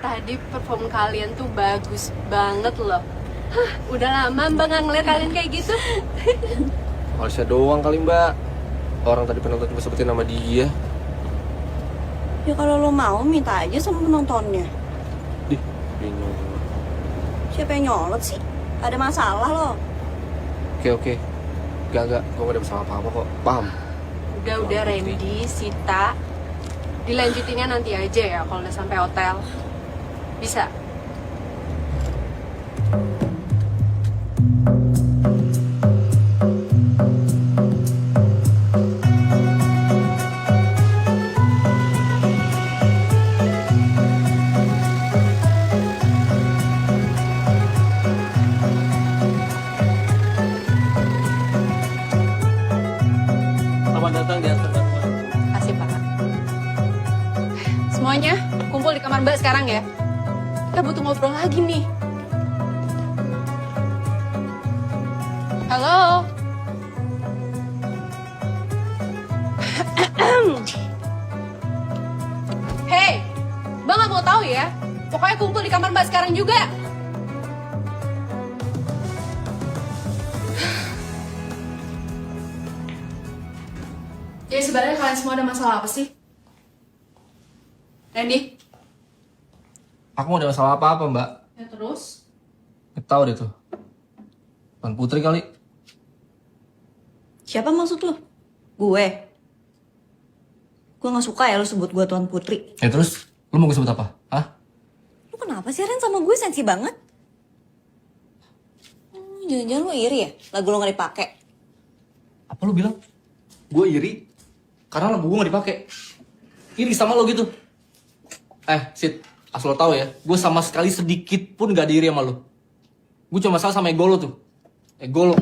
tadi perform kalian tuh bagus banget loh. Hah, udah lama Mbak nggak ngeliat kalian kayak gitu. Malaysia doang kali Mbak. Orang tadi penonton cuma sebutin nama dia. Ya kalau lo mau minta aja sama penontonnya. Dih, bingung. Siapa yang nyolot sih? Ada masalah lo? Oke. Gak, gue gak ada masalah apa-apa kok. Paham? Udah Randy, Sita. Dilanjutinnya nanti aja ya kalau udah sampai hotel. Bisa? Selamat datang di Aspen. Kasih Pak. Semuanya kumpul di kamar Mbak sekarang ya. Kita butuh ngobrol lagi nih. Halo. Hey, Mbak nggak mau tahu ya. Pokoknya kumpul di kamar Mbak sekarang juga. Jadi sebenarnya kalian semua ada masalah apa sih? Randy? Aku gak ada masalah apa-apa Mbak. Ya terus? Gak tau deh tuh. Tuan Putri kali. Siapa maksud lo? Gue. Gue gak suka ya lo sebut gue Tuan Putri. Ya terus, lu mau gue sebut apa? Hah? Lo kenapa sih Ren sama gue sensi banget? Jangan-jangan lo iri ya? Lagu lo gak dipake. Apa lu bilang? Gue iri? Karena lagu gue gak dipake. Iri sama lo gitu. Sid, asal lo tau ya, gue sama sekali sedikit pun gak diri sama lo. Gue cuma salah sama ego lo tuh. Ego lo.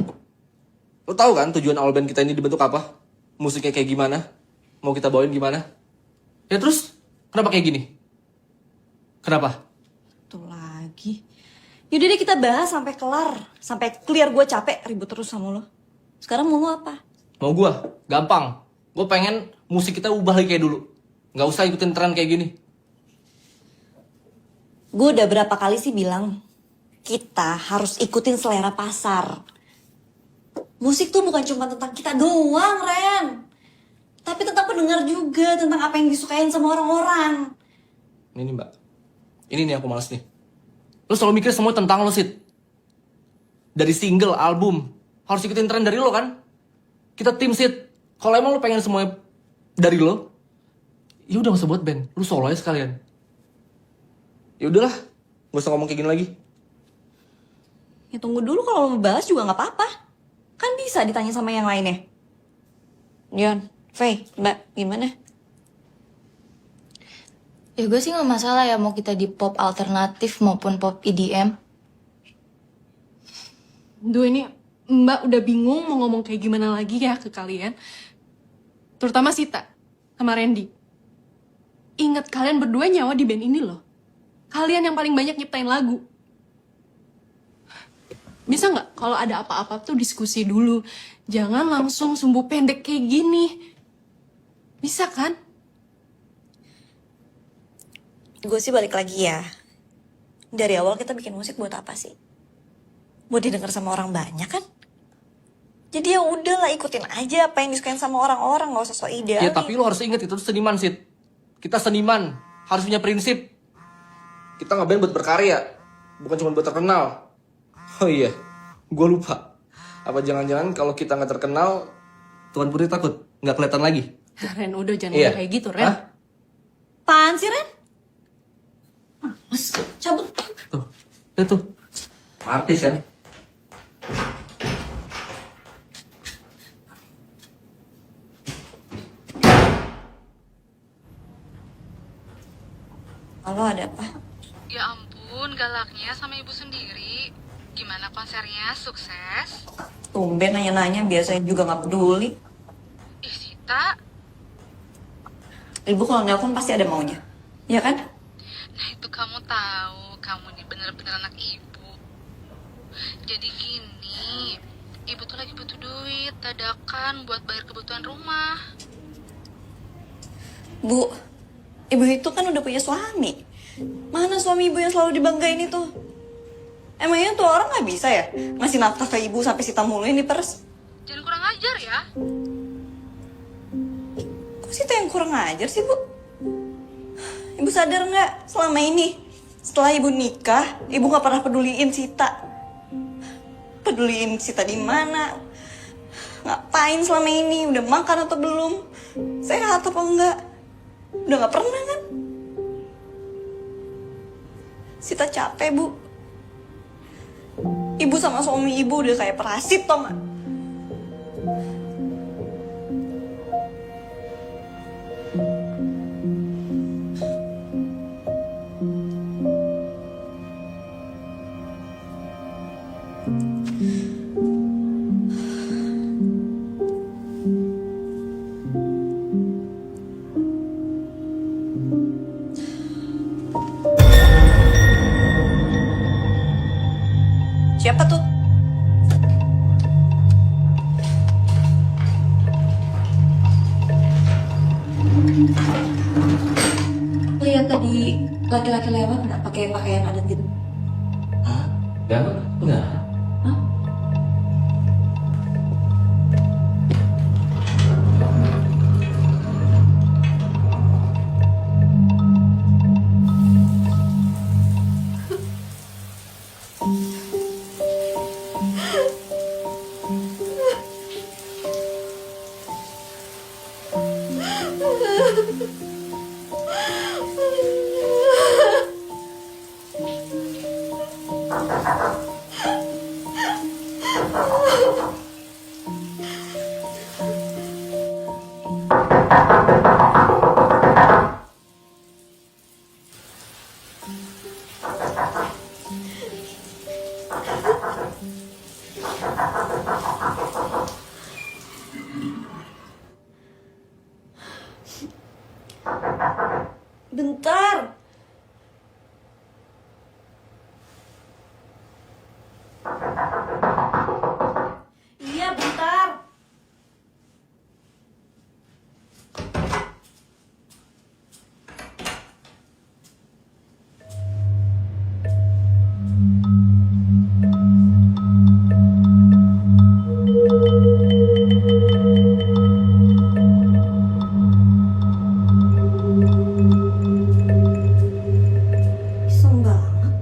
Lo tau kan tujuan awal band kita ini dibentuk apa? Musiknya kayak gimana? Mau kita bawain gimana? Ya terus, kenapa kayak gini? Kenapa? Tuh lagi. Yaudah deh kita bahas sampai kelar. Sampai clear, gue capek ribut terus sama lo. Sekarang mau lo apa? Mau gue? Gampang. Gue pengen musik kita ubah lagi kayak dulu. Gak usah ikutin tren kayak gini. Gue udah berapa kali sih bilang, kita harus ikutin selera pasar. Musik tuh bukan cuma tentang kita doang, Ren. Tapi tentang pendengar juga, tentang apa yang disukain sama orang-orang. Ini nih Mbak. Ini nih aku males nih. Lo selalu mikir semua tentang lo, Sid. Dari single, album. Harus ikutin tren dari lo kan? Kita tim, Sid. Kalau emang lo pengen semuanya dari lo, ya udah gak usah buat band. Lo solo aja sekalian. Ya udahlah, gak usah ngomong kayak gini lagi. Ya tunggu dulu, kalau lo mau bahas juga gak apa-apa. Kan bisa ditanya sama yang lainnya. Yon, Faye, Mbak, gimana? Ya gue sih gak masalah ya mau kita di pop alternatif maupun pop EDM. Duh ini Mbak udah bingung mau ngomong kayak gimana lagi ya ke kalian. Terutama Sita sama Randy. Ingat kalian berdua nyawa di band ini loh. Kalian yang paling banyak nyiptain lagu. Bisa nggak kalau ada apa-apa tuh diskusi dulu. Jangan langsung sumbu pendek kayak gini. Bisa kan? Gue sih balik lagi ya. Dari awal kita bikin musik buat apa sih? Buat didengar sama orang banyak kan? Jadi ya udahlah, ikutin aja apa yang disukain sama orang-orang, gak usah sok idealis. Ya tapi lo harus ingat itu tuh seniman, Sid. Kita seniman, harus punya prinsip. Kita ngeband buat berkarya, bukan cuma buat terkenal. Oh iya, gue lupa. Apa jangan-jangan kalau kita nggak terkenal, Tuan Putri takut nggak kelihatan lagi? Ren udah jangan Iya. ngomong kayak gitu Ren. Hah? Apaan sih, Ren? Mas, cabut. Tuh, lihat tuh. Artis kan? Halo, ada apa? Ya ampun, galaknya sama ibu sendiri. Gimana konsernya? Sukses? Tumben nanya-nanya, biasanya juga gak peduli. Ih, Sita. Ibu kalau nelpon pasti ada maunya. Ya kan? Nah itu kamu tahu, kamu nih bener-bener anak ibu. Jadi gini, ibu tuh lagi butuh duit, dadakan buat bayar kebutuhan rumah. Bu, Ibu itu kan udah punya suami. Mana suami ibu yang selalu dibanggain itu? Emangnya tuh orang nggak bisa ya ngasih nafkah ke ibu sampai Sita muluin di pers? Jangan kurang ajar ya. Kok Sita yang kurang ajar sih, Bu? Ibu sadar nggak selama ini setelah ibu nikah, ibu nggak pernah peduliin Sita. Peduliin Sita di mana? Ngapain selama ini? Udah makan atau belum? Sehat apa enggak? Udah nggak pernah kan? Sita capek, Bu. Ibu sama suami ibu udah kayak parasit, tau gak? Siapa tuh? Lihat tadi laki-laki lewat nggak pakai pakaian adat gitu? Hah? Enggak. Hah? Bentar. Iya, bentar. Iseng banget.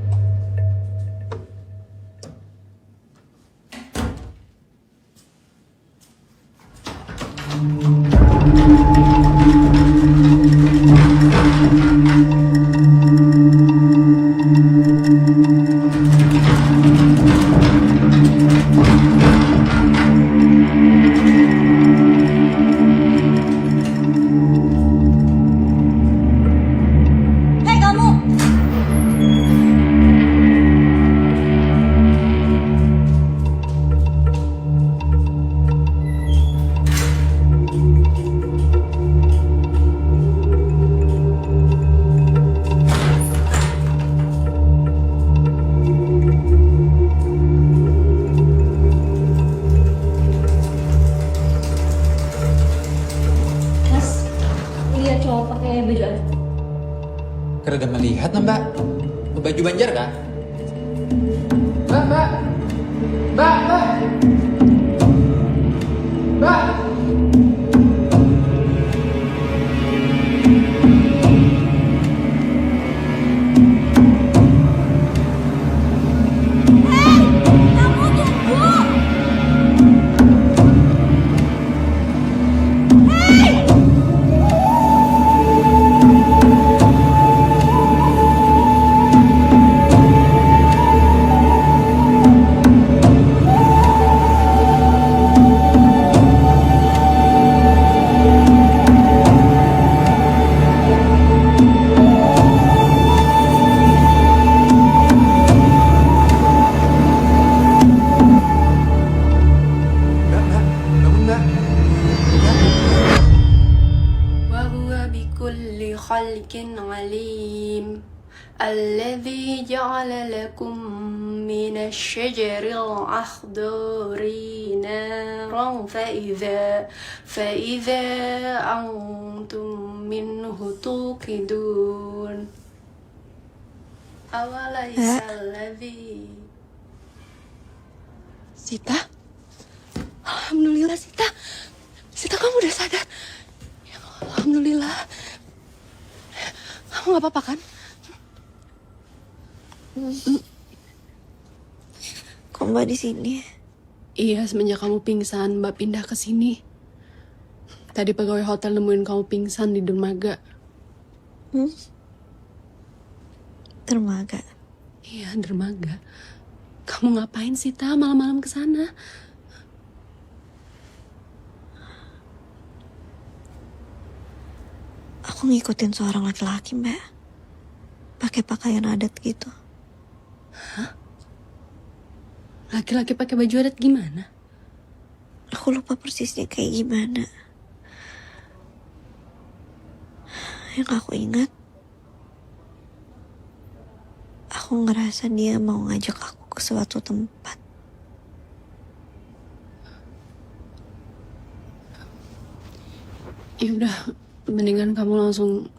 Hei kamu! Mas, lihat cowok pakai baju adat. Kerja melihat nah mbak, baju Banjar kah? Mbak. Bangun mbak. وهو بكل خلق عليم الذي جعل لكم من الشجر الأخضر نارا فإذا أنتم منه توقدون أوليس الذي Sita? Alhamdulillah, Sita. Sita, kamu udah sadar. Ya, Alhamdulillah. Kamu gak apa-apa kan? Kok Mbak di sini? Iya, semenjak kamu pingsan, Mbak pindah ke sini. Tadi pegawai hotel nemuin kamu pingsan di dermaga. Dermaga. Iya, dermaga. Kamu ngapain sih, Ta, malam-malam ke sana? Aku ngikutin seorang laki-laki, Mbak. Pakai pakaian adat gitu. Laki-laki pakai baju adat gimana? Aku lupa persisnya kayak gimana. Yang aku ingat, aku ngerasa dia mau ngajak aku ke suatu tempat. Ya udah, mendingan kamu langsung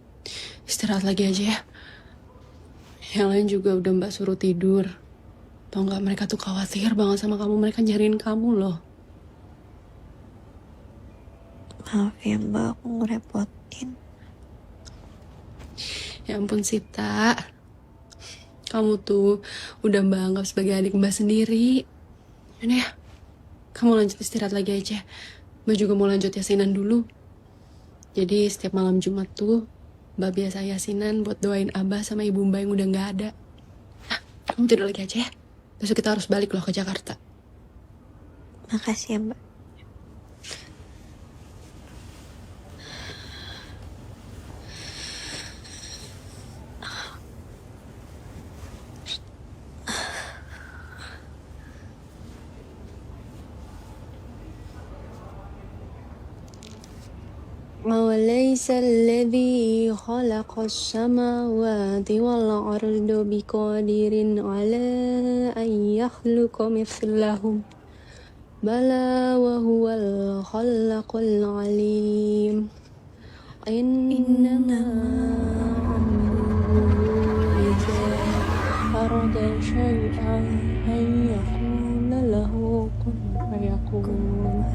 istirahat lagi aja ya. Yang lain juga udah Mbak suruh tidur. Tau nggak, mereka tuh khawatir banget sama kamu. Mereka nyariin kamu loh. Maaf ya Mbak, aku ngerepotin. Ya ampun Sita, kamu tuh udah Mbak anggap sebagai adik Mbak sendiri. Ini ya, kamu lanjut istirahat lagi aja. Mbak juga mau lanjut yasinan dulu. Jadi setiap malam Jumat tuh Mbak biasa yasinan buat doain Abah sama Ibu Mbak yang udah gak ada. Nah, kamu tidur lagi aja ya. Besok kita harus balik loh ke Jakarta. Makasih ya Mbak. أوليس الذي خلق السماوات والأرض بقادر على أن يخلق مثلهم بلى وهو الخلاق العليم إنما أمره إذا أراد شيئا أن يقول له كن فيكون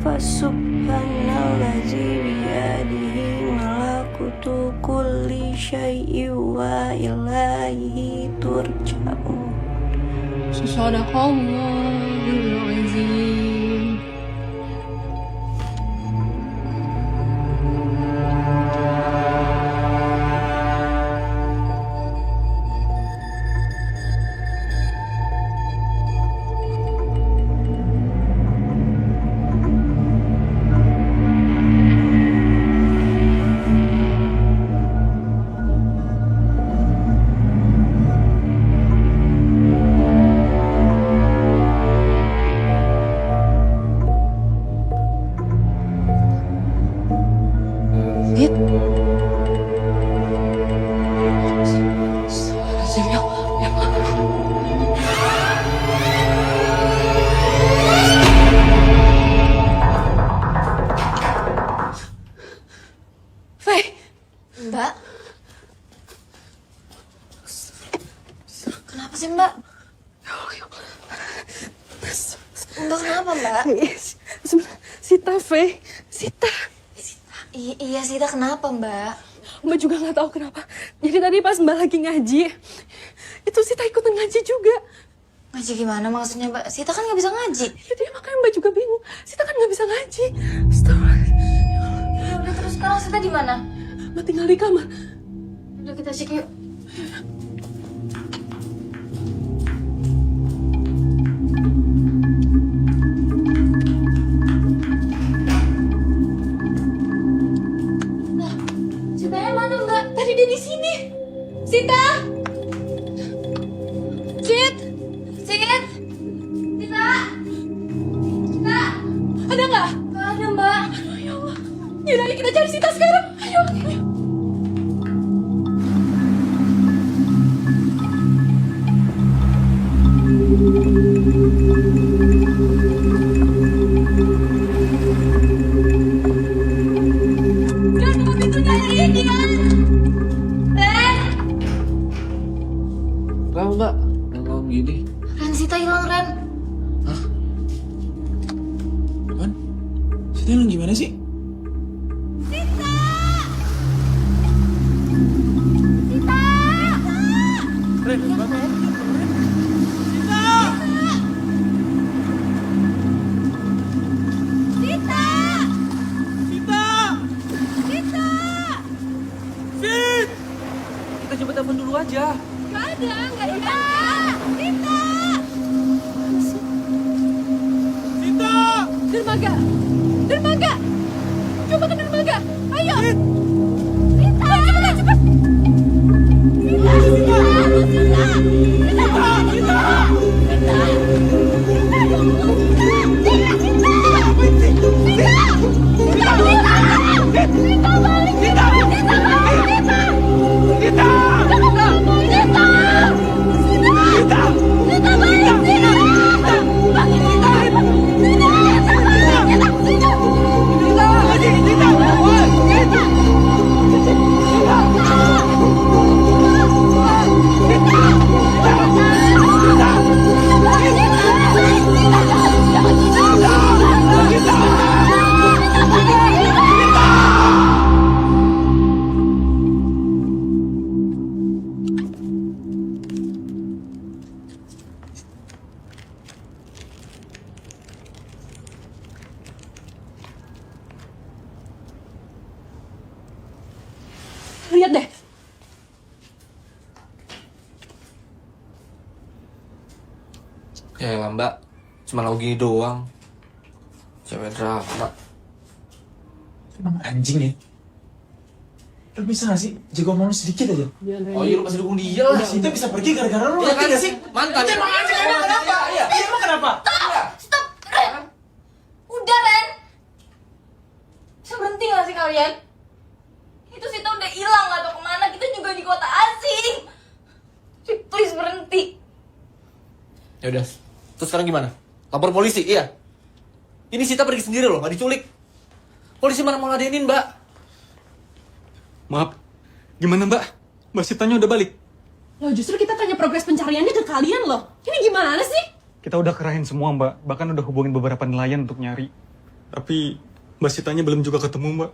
Fasubhanalladzi biyadihi malakutu kulli syai'in wa ilaihi turja'un. Sadaqallahul azim. Mbak? Kenapa sih Mbak? Mbak kenapa Mbak? Sita, Faye. Sita. Iya Sita, kenapa Mbak? Mbak juga nggak tahu kenapa. Jadi tadi pas Mbak lagi ngaji, itu Sita ikutan ngaji juga. Ngaji gimana maksudnya Mbak? Sita kan gak bisa ngaji. Jadi makanya Mbak juga bingung. Sita kan nggak bisa ngaji. Astagfirullah. Ya udah, terus sekarang Sita di mana? Mbak tinggal di kamar. Udah kita cek yuk. Nah, Sitanya mana Mbak? Tadi dia di sini. Sita. Sit. Sit! Sita! Sita! Ada nggak? Gak ada Mbak. Aduh, ya Allah. Yaudah, ayo kita cari Sita sekarang. Ayo. coba telepon dulu aja. Gak ada, gak ada. Rita! Sita! Dermaga! Dermaga! Coba ke dermaga! Ayo! Rita! Cepet, cepet! Rita! Rita! Rita! Rita! Lihat deh. Ya elah mbak, cuma lagu gini doang. Cewek drama. Emang anjing ya? Lu bisa gak sih jago omong lu sedikit aja? Oh iya lu pasti dukung dia lah. Kita bisa pergi gara-gara lu, Iya ngerti kan gak sih? mantan. Emang anjing, emang kenapa? Iya, emang kenapa? Stop, Ren. Udah, Ren. Bisa berhenti gak sih kalian? Itu Sita udah hilang, gak tau kemana. Kita juga di kota asing. Please berhenti. Ya udah. Terus sekarang gimana? Lapor polisi, iya. Ini Sita pergi sendiri loh, nggak diculik. Polisi mana mau ngadenin, Mbak? Maaf, gimana Mbak? Mbak Sitanya udah balik? Loh justru kita tanya progres pencariannya ke kalian loh. Ini gimana sih? Kita udah kerahin semua Mbak, bahkan udah hubungin beberapa nelayan untuk nyari. Tapi Mbak Sitanya belum juga ketemu Mbak.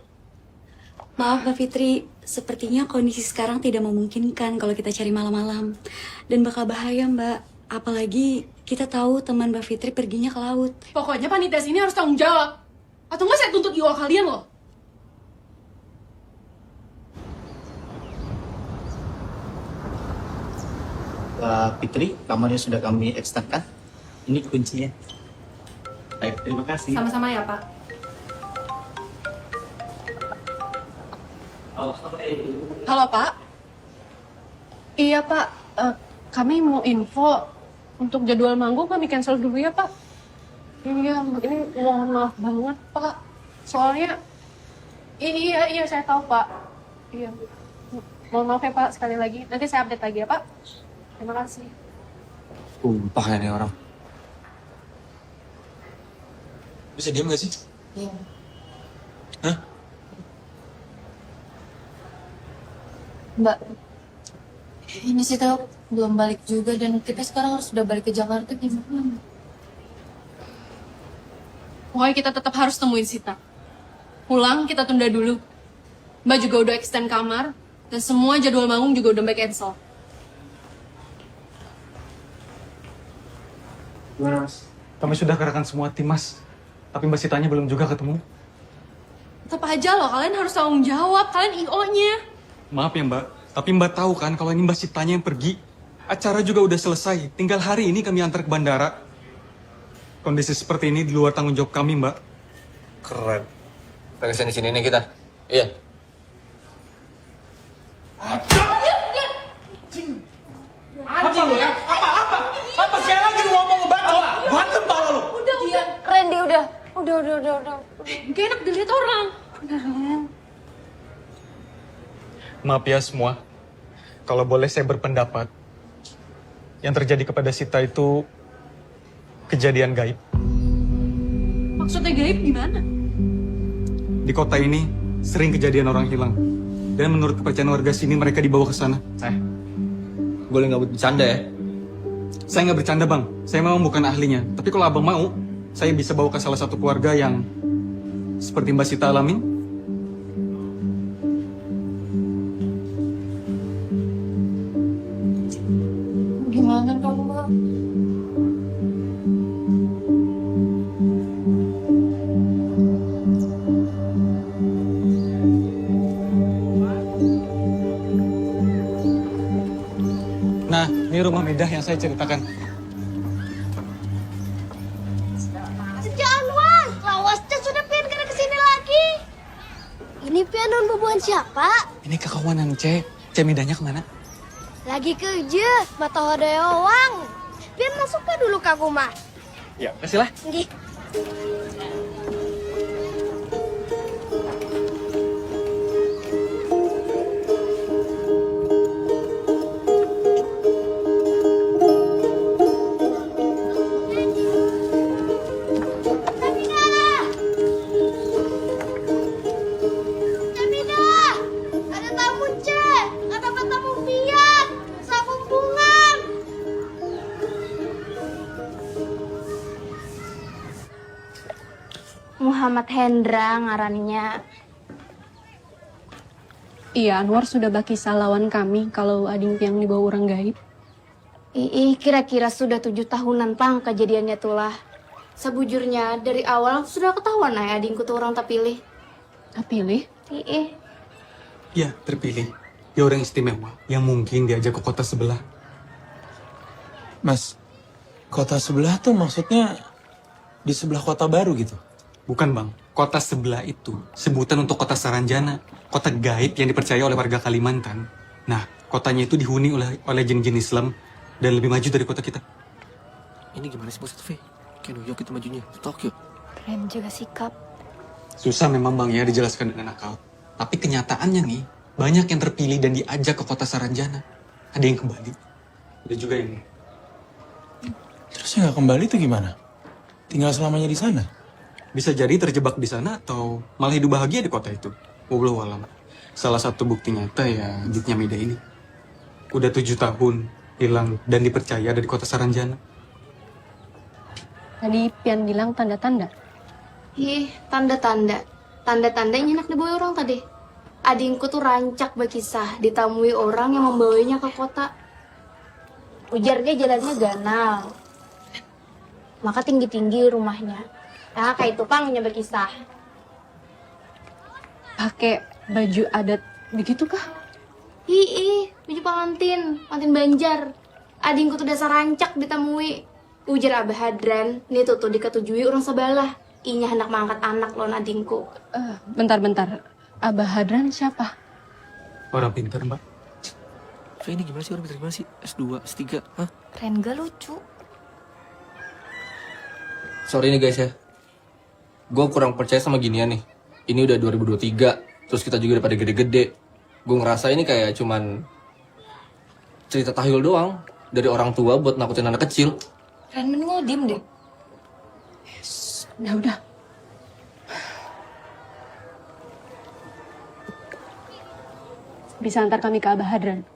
Maaf Mbak Fitri, sepertinya kondisi sekarang tidak memungkinkan kalau kita cari malam-malam. Dan bakal bahaya Mbak. Apalagi kita tahu teman Mbak Fitri perginya ke laut. Pokoknya panitia sini harus tanggung jawab. Atau nggak saya tuntut IO kalian loh. Mbak Fitri, kamarnya sudah kami ekstrakkan. Ini kuncinya. Baik, terima kasih. Sama-sama ya Pak. Halo Pak. Iya Pak, kami mau info untuk jadwal manggung kami cancel dulu ya Pak. Iya, ini mohon maaf banget Pak. Soalnya, iya saya tahu Pak. Iya, mohon maaf ya Pak sekali lagi. Nanti saya update lagi ya Pak. Terima kasih. Sumpah ya nih orang. Bisa diam gak sih? Iya. Hah? Mbak, ini Sita belum balik juga dan kita sekarang harus sudah balik ke Jakarta gimana? Pokoknya kita tetap harus temuin Sita. Pulang kita tunda dulu. Mbak juga udah extend kamar. Dan semua jadwal manggung juga udah Mbak cancel. Gimana Mas? Kami sudah kerahkan semua tim Mas. Tapi Mbak Sitanya belum juga ketemu. Tetap aja loh, kalian harus tanggung jawab. Kalian IO-nya. Maaf ya Mbak, tapi Mbak tahu kan kalau ini Mbak Sitanya yang pergi. Acara juga udah selesai, tinggal hari ini kami antar ke bandara. Kondisi seperti ini di luar tanggung jawab kami Mbak. Keren. Pengen di sini nih kita. Iya. Apa lu ya? Apa sekali lagi lu ngomong ngebacot? Berantem pala lu. Udah. Randy, udah. Udah. Gak enak dilihat orang. Maaf ya semua, kalau boleh saya berpendapat, yang terjadi kepada Sita itu kejadian gaib. Maksudnya gaib gimana? Di kota ini sering kejadian orang hilang, dan menurut kepercayaan warga sini mereka dibawa ke sana. Boleh nggak buat bercanda ya? Saya nggak bercanda bang, saya memang bukan ahlinya. Tapi kalau abang mau, saya bisa bawa ke salah satu keluarga yang seperti Mbak Sita alamin. Gimana dong Mbak? Ini rumah Medah yang saya ceritakan. Sejak Anwar, lawasnya sudah pindah ke sini lagi. Ini pianon bubuan siapa? Ini kekawanan C. C Medahnya kemana? Lagi kerja, mata ada orang. Pian masuk ke dulu ke rumah. Ya, kasih lah. Nggih. Muhammad Hendra ngarannya. Iya, Anwar sudah bakisah lawan kami kalau ading yang dibawa orang gaib. Kira-kira sudah 7 tahunan pang kejadiannya tulah. Sebujurnya dari awal sudah ketahuan ya adingku tuh orang tak pilih. Tak pilih? Ya, terpilih. Dia orang istimewa yang mungkin diajak ke kota sebelah. Mas, kota sebelah tuh maksudnya di sebelah kota baru gitu? Bukan bang, kota sebelah itu sebutan untuk kota Saranjana. Kota gaib yang dipercaya oleh warga Kalimantan. Nah, kotanya itu dihuni oleh jin-jin Islam dan lebih maju dari kota kita. Ini gimana sih maksud V? Kayak New York itu majunya, Tokyo. Keren juga sikap. Susah memang bang ya dijelaskan dengan akal. Tapi kenyataannya nih, banyak yang terpilih dan diajak ke kota Saranjana. Ada yang kembali. Ada juga yang... Terus yang nggak kembali tuh gimana? Tinggal selamanya di sana? Bisa jadi terjebak di sana atau malah hidup bahagia di kota itu. Wallahu alam. Salah satu bukti nyata ya Ditnya Mida ini. Udah 7 tahun hilang dan dipercaya dari kota Saranjana. Tadi Pian bilang tanda-tanda. Tanda-tanda. Tanda-tandanya enak dibawa orang tadi. Adingku tuh rancak berkisah ditamui orang yang membawanya ke kota. Ujarnya jalannya ganal. Maka tinggi-tinggi rumahnya. Nah, kayak itu pangnya berkisah. Pakai baju adat begitu kah? Baju pengantin Banjar. Adingku tuh dasar rancak ditemui. Ujar Abah Hadran, nih tuh diketujui orang sebelah. Inya hendak mengangkat anak lon adingku. Bentar. Abah Hadran siapa? Orang pintar mbak. V ini gimana sih, orang pintar gimana sih? S2, S3, hah? Keren gak lucu? Sorry nih guys ya. Gue kurang percaya sama ginian nih. Ini udah 2023, terus kita juga udah pada gede-gede. Gue ngerasa ini kayak cuman cerita tahyul doang dari orang tua buat nakutin anak kecil. Ren, mending lo diem deh. Udah. Bisa antar kami ke Abah Hadran.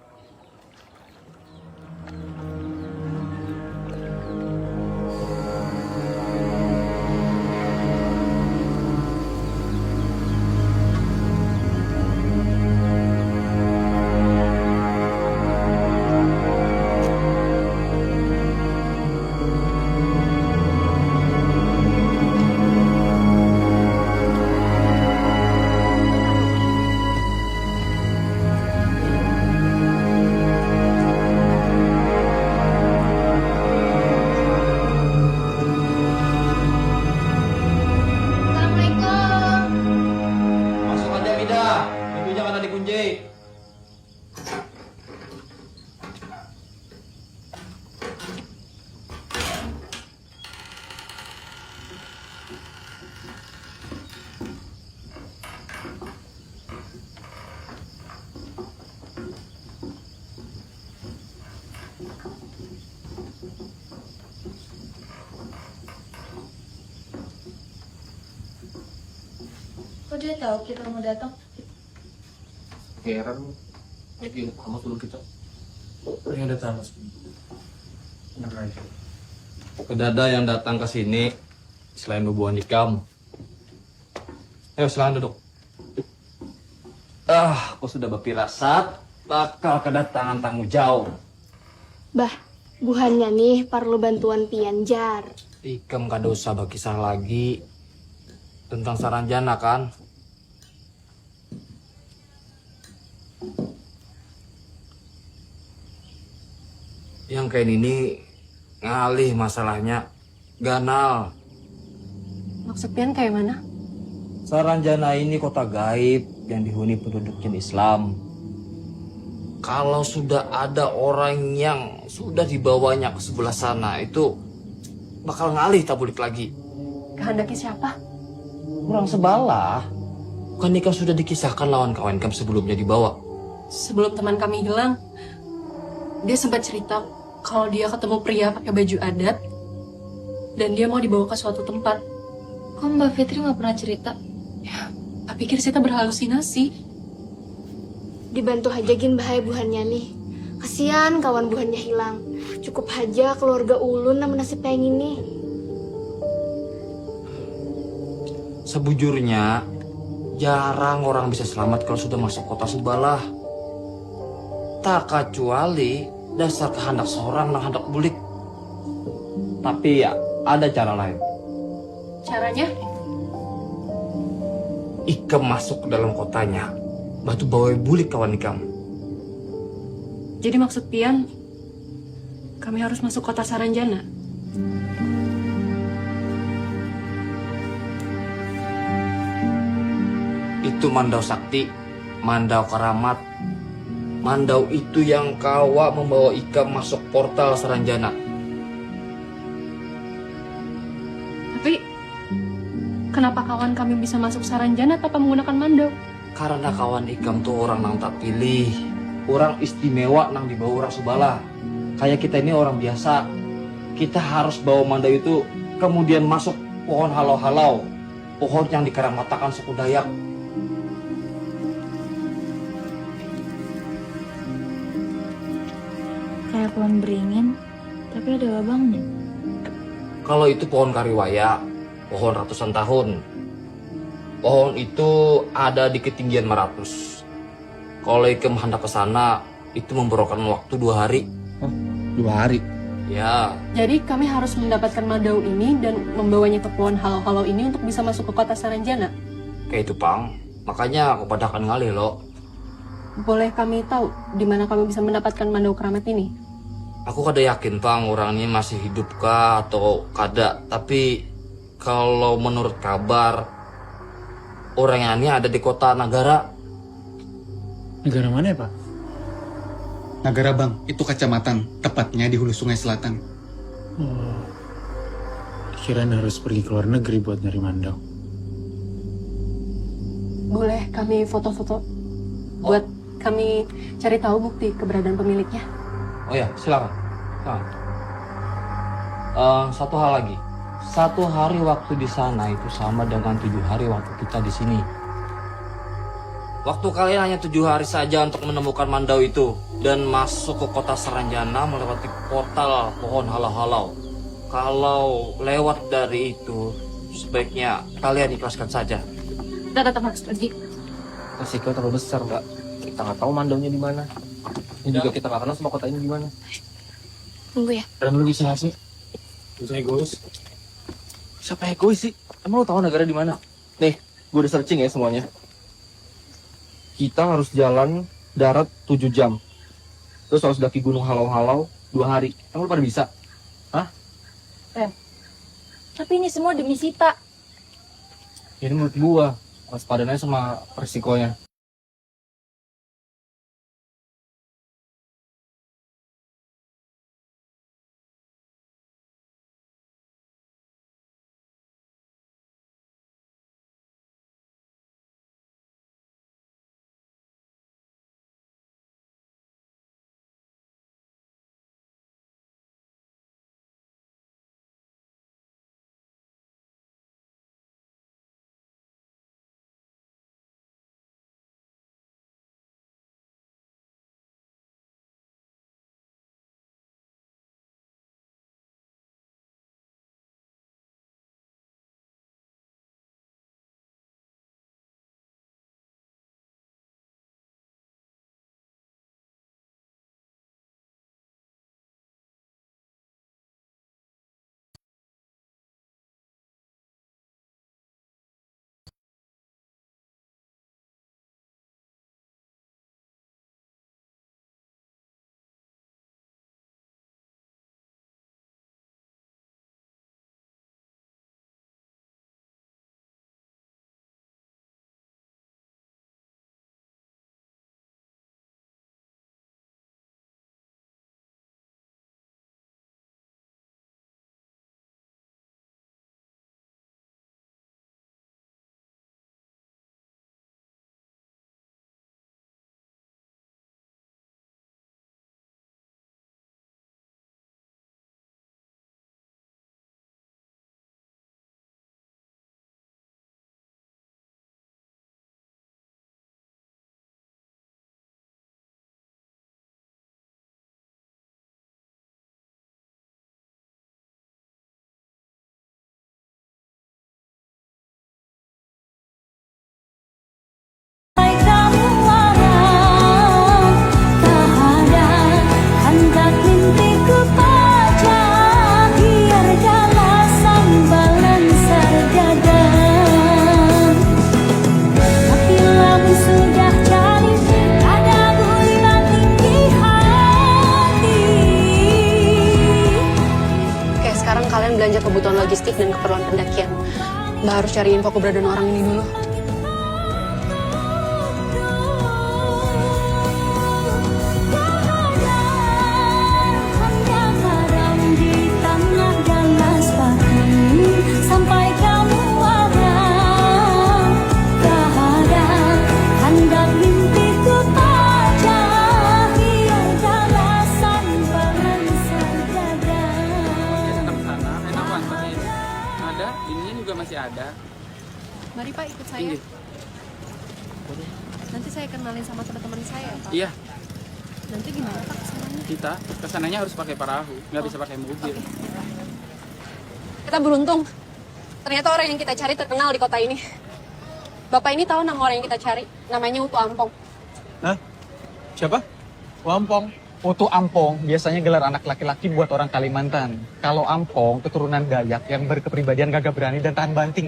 Assalamualaikum. Masuk aja Mida, pintunya kan dikunci. Kok dia tahu kita mau datang? Heran, lagi udah tamas dulu kita. Yang udah tamas. Kedada yang datang ke sini selain hubungan nikam. Ayo silakan duduk. Aku sudah berfirasat bakal kedatangan tamu jauh. Bah, buhannya nih perlu bantuan pianjar. Ikam kada usah berkisah lagi tentang Saranjana kan? Yang kayak ini ngalih masalahnya, ganal. Maksud Pian kayak mana? Saranjana ini kota gaib yang dihuni penduduk jenis Islam. Kalau sudah ada orang yang sudah dibawanya ke sebelah sana, itu bakal ngalih tabulik lagi. Kehendaki siapa? Orang sebalah. Bukan nikah sudah dikisahkan lawan kawan kamu sebelumnya dibawa. Sebelum teman kami hilang, dia sempat cerita kalau dia ketemu pria pakai baju adat dan dia mau dibawa ke suatu tempat. Kok Mbak Fitri nggak pernah cerita? Ya, tak pikir Sita berhalusinasi. Dibantu aja gin bahaya buhannya nih. Kasihan kawan buhannya hilang. Cukup aja keluarga ulun sama nasib kayak gini. Sebujurnya, jarang orang bisa selamat kalau sudah masuk kota sebalah. Tak kecuali dasar kehendak seorang dan hendak bulik. Tapi ya, ada cara lain. Caranya? Ikam masuk ke dalam kotanya. Batu bawa bulik kawan ikam. Jadi maksud Pian, kami harus masuk kota Saranjana? Itu Mandau Sakti, Mandau Karamat. Mandau itu yang kawa membawa ikam masuk portal Saranjana. Tapi, kenapa kawan kami bisa masuk Saranjana tanpa menggunakan mandau? Karena kawan ikam tuh orang nang tak pilih. Orang istimewa nang dibawa orang Subala. Kayak kita ini orang biasa. Kita harus bawa mandau itu kemudian masuk pohon halau-halau. Pohon yang dikaramatakan suku Dayak. Kayak pohon beringin, tapi ada lubangnya. Kalau itu pohon kariwaya, pohon ratusan tahun. Pohon itu ada di ketinggian 500. Kalau ikam hendak ke sana, itu memerlukan waktu 2 hari. 2 hari? Ya. Jadi kami harus mendapatkan mandau ini dan membawanya ke pohon halau-halau ini untuk bisa masuk ke kota Saranjana. Kayak itu, Pang. Makanya aku padakan ngalih, lo. Boleh kami tahu di mana kami bisa mendapatkan mandau keramat ini? Aku kada yakin, Pang, orang ini masih hidup kah atau kada. Tapi kalau menurut kabar, orang yang ini ada di kota Nagara. Negara mana ya, Pak? Nagara Bang, itu kecamatan, tepatnya di hulu sungai selatan. Oh, kirain harus pergi ke luar negeri buat nyari mandau. Boleh kami foto-foto buat kami cari tahu bukti keberadaan pemiliknya? Oh ya, silakan. Satu hal lagi. 1 hari waktu di sana itu sama dengan 7 hari waktu kita di sini. Waktu kalian hanya 7 hari saja untuk menemukan mandau itu dan masuk ke kota Saranjana melewati portal pohon halau-halau. Kalau lewat dari itu, sebaiknya kalian ikhlaskan saja. Kita tetap harus pergi. Resiko terlalu besar, Mbak. Kita nggak tahu mandaunya di mana. Ini juga kita nggak kenal sama kota ini di mana. Tunggu ya. Dan lu bisa sih? Bisa egois. Siapa egois sih? Emang lu tahu negara di mana? Nih, gue udah searching ya semuanya. Kita harus jalan darat 7 jam. Terus harus daki gunung halau-halau 2 hari. Emang lu pada bisa? Hah? Tapi ini semua demi Sita. Ini menurut gua. Waspadanya sama resikonya. menanjak kebutuhan logistik dan keperluan pendakian. Mbak harus cari info keberadaan orang ini dulu. Masih ada. Mari Pak ikut saya. Nanti saya kenalin sama teman-teman saya, Pak. Iya. Nanti gimana Pak kesananya? Kita kesananya harus pakai perahu, nggak bisa pakai mobil. Kita beruntung. Ternyata orang yang kita cari terkenal di kota ini. Bapak ini tahu nama orang yang kita cari. Namanya Utu Ampong. Hah? Siapa? Lampong. Utu Ampong biasanya gelar anak laki-laki buat orang Kalimantan. Kalau Ampong, keturunan Dayak yang berkepribadian gagah berani dan tahan banting.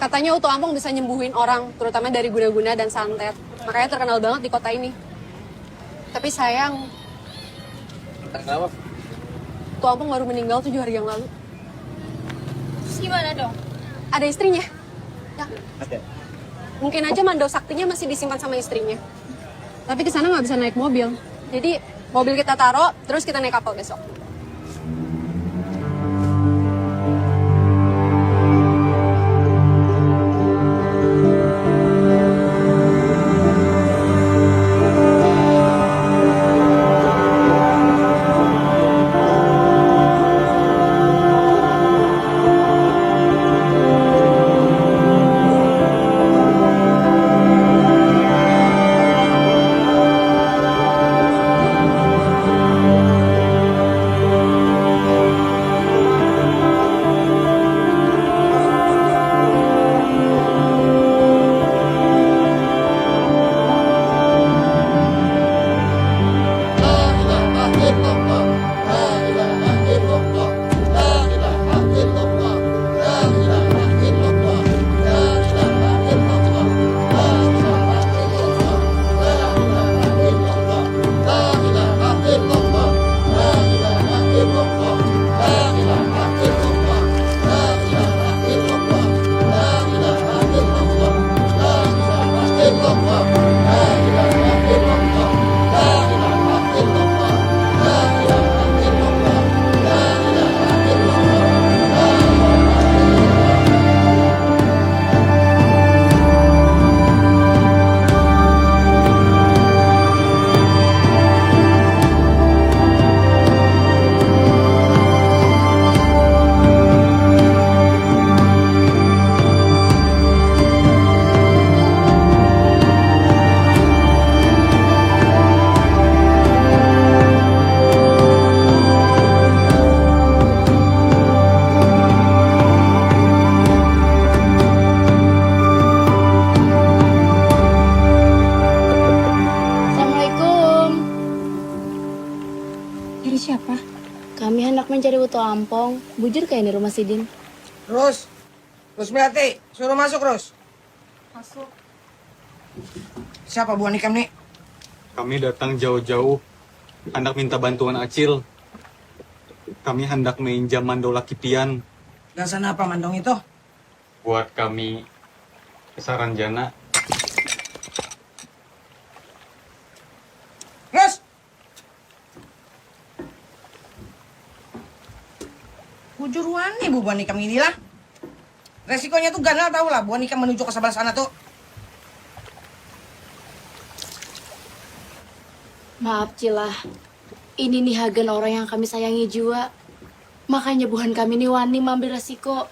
Katanya Utu Ampong bisa nyembuhin orang, terutama dari guna-guna dan santet. Makanya terkenal banget di kota ini. Tapi sayang, Kenapa? Utu Ampong baru meninggal 7 hari yang lalu. Terus gimana dong? Ada istrinya. Ya. Ada. Mungkin aja mandau saktinya masih disimpan sama istrinya. Tapi kesana nggak bisa naik mobil. Jadi mobil kita taruh, terus kita naik kapal besok. Kami hendak mencari Utu Ampong. Bujur kayak di rumah Sidin. Ros Melati, suruh masuk, Ros. Masuk. Siapa Bu Anikam nih? Kami datang jauh-jauh, hendak minta bantuan Acil. Kami hendak minjam mandau laki pian. Gasan apa mandong itu? Buat kami kesaran jana. Ros! Bujuruan nih Bu Anikam ini lah. Resikonya tuh ganal tau lah Bu Anikam menuju ke sebelah sana tuh. Maaf Cilah, ini nih Hagen orang yang kami sayangi jua. Makanya buhan kami nih wani mengambil resiko.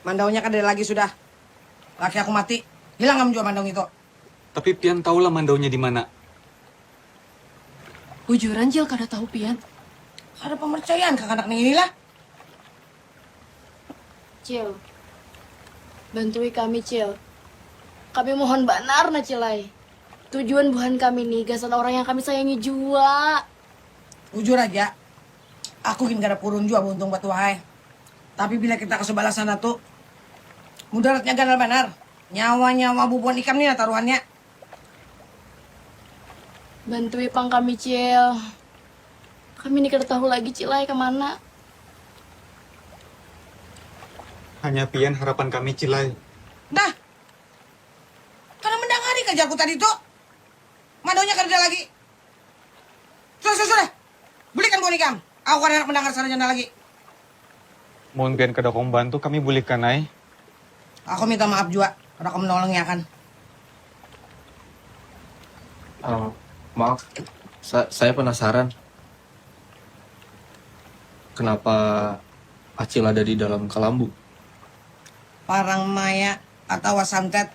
Mandaunya kan ada lagi sudah. Laki aku mati, hilang kamu jual mandau itu. Tapi pian tahulah mandaunya di mana. Bujuran Cil kada tahu pian. Ada pemercayaan ke anak ini lah. Cil, bantui kami Cil. Kami mohon benar na Cilai. Tujuan buhan kami nih gasan orang yang kami sayangi jua. Jujur aja, aku gak ada purun jua buntung batu wahai. Tapi bila kita ke sebelah sana tuh, mudaratnya ganal benar. Nyawa-nyawa bubuan ikam nih taruhannya. Bantui pang kami Cil. Kami nih kada tahu lagi Cilai kemana. Hanya pian harapan kami Cilai. Nah, karena mendengari kerjaku tadi tuh, madonya kerja lagi. Sudah. Belikan boneka. Aku kan enak mendengar sarjana lagi. Mohon pian kedokong bantu kami bulikan ay. Aku minta maaf juga, karena kamu menolongnya kan. Maaf, saya penasaran. Kenapa Acil ada di dalam kelambu? Parang Maya atau Wasantet,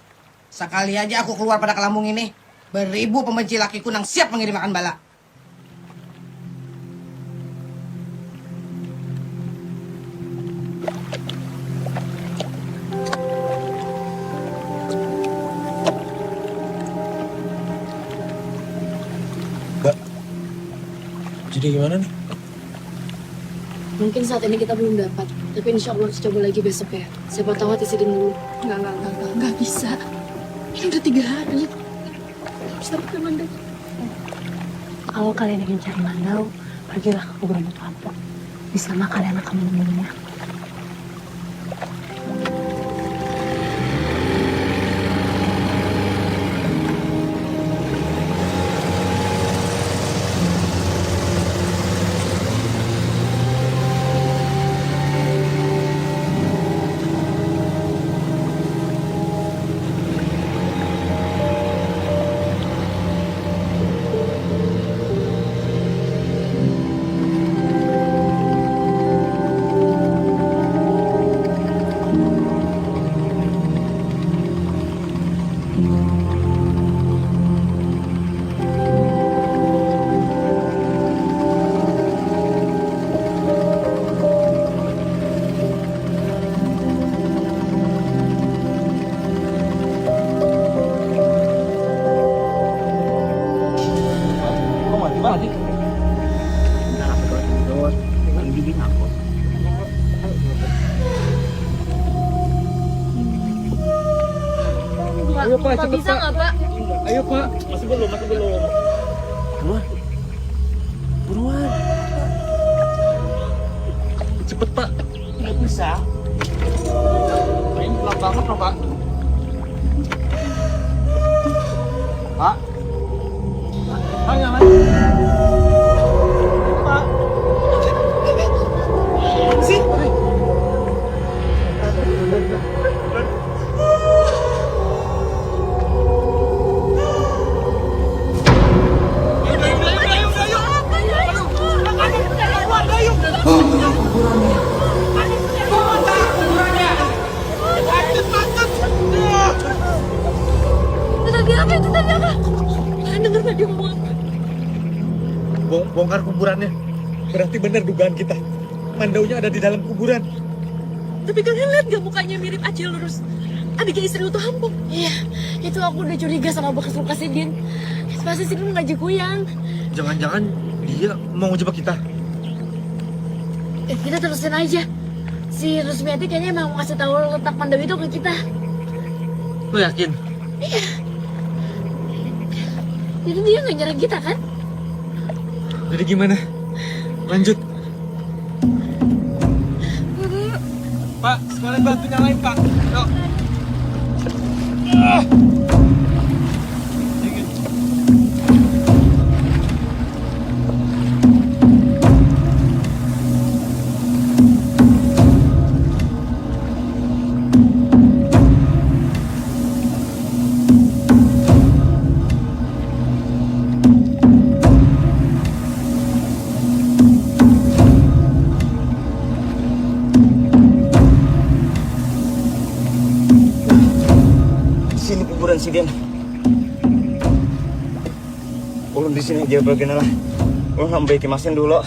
sekali aja aku keluar pada kelambung ini, beribu pembenci lakiku yang siap mengirimkan bala. Jadi gimana nih? Mungkin saat ini kita belum dapat, tapi insya Allah harus coba lagi besok ya. Siapa tahu hati Sidin dulu. Nggak bisa. Ini udah 3 hari. Harus dapat Mandau. Kalau kalian ingin cari Mandau, pergilah ke kuburan Batu Ampok. Di sana kalian akan menemuinya. Ayo Pak, cepet bisa Pak. nggak Pak? Ayo Pak. Masih belum. Buruan. Cepet Pak. Nggak bisa. Ini pelan banget loh Pak. Pak. Pak jangan. Pak. Sih. Bongkar kuburannya. Berarti benar dugaan kita. Mandaunya ada di dalam kuburan. Tapi kalian lihat gak mukanya mirip Acil lurus? Adiknya istri Utuh Hampuk. Iya, itu aku udah curiga sama bekas-bekas Sidin. Pasti Sidin ngajak Kuyang. Jangan-jangan dia mau ngejebak kita. Kita terusin aja. Si Rusmiati kayaknya emang mau ngasih tahu letak Mandau itu ke kita. Lo yakin? Iya. Jadi dia nggak nyerang kita kan? Jadi gimana? Lanjut. Pak, sekalian bantu nyalain Pak. Yuk. Sini kuburan Sidin. Ulun di sini aja bagian lah. Ulun nak membaiki masin dulu.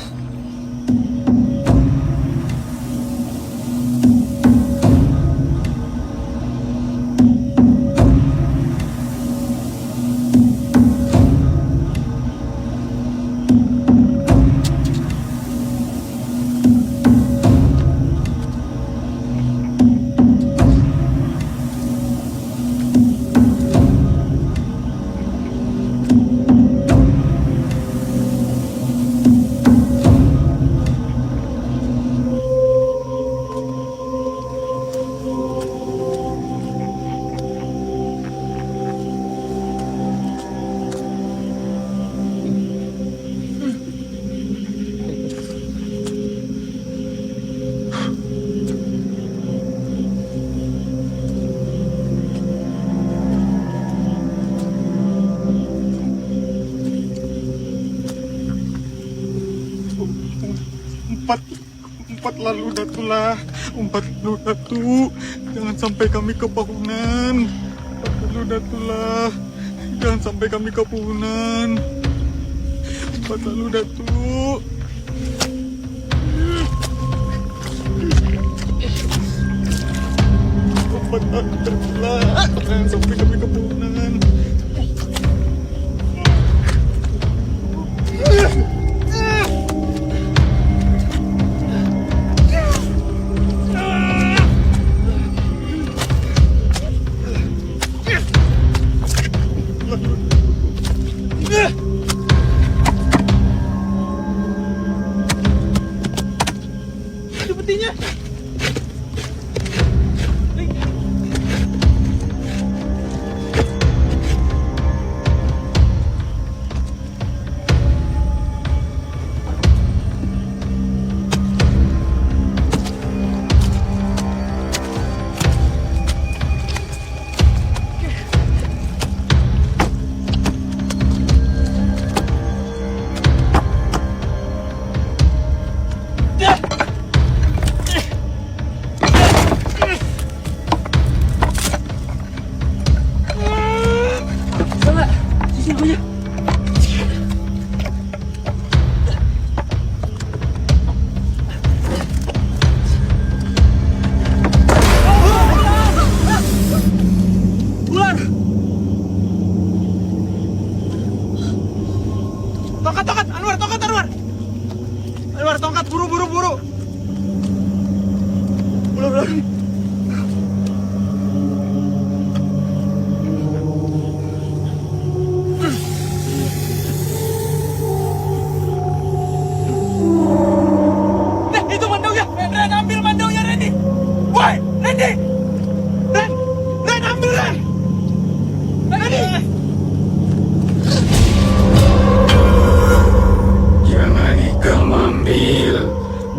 Empat lalu datulah. Empat lalu datu. Jangan sampai kami kepahunan. Empat lalu datulah. Jangan sampai kami kepahunan. Empat lalu datu. Empat lalu datulah. Jangan sampai kami kepahunan. Petinya. Tongkat, Anwar, tongkat, Anwar. Anwar, tongkat, buru. Buru. Itu mandaunya. Ren, ambil mandaunya, Randy. Woi, Randy. Ren, ambil, Ren. Randy. Jangan ikam ambil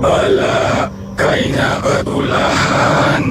bala kaina betulahan.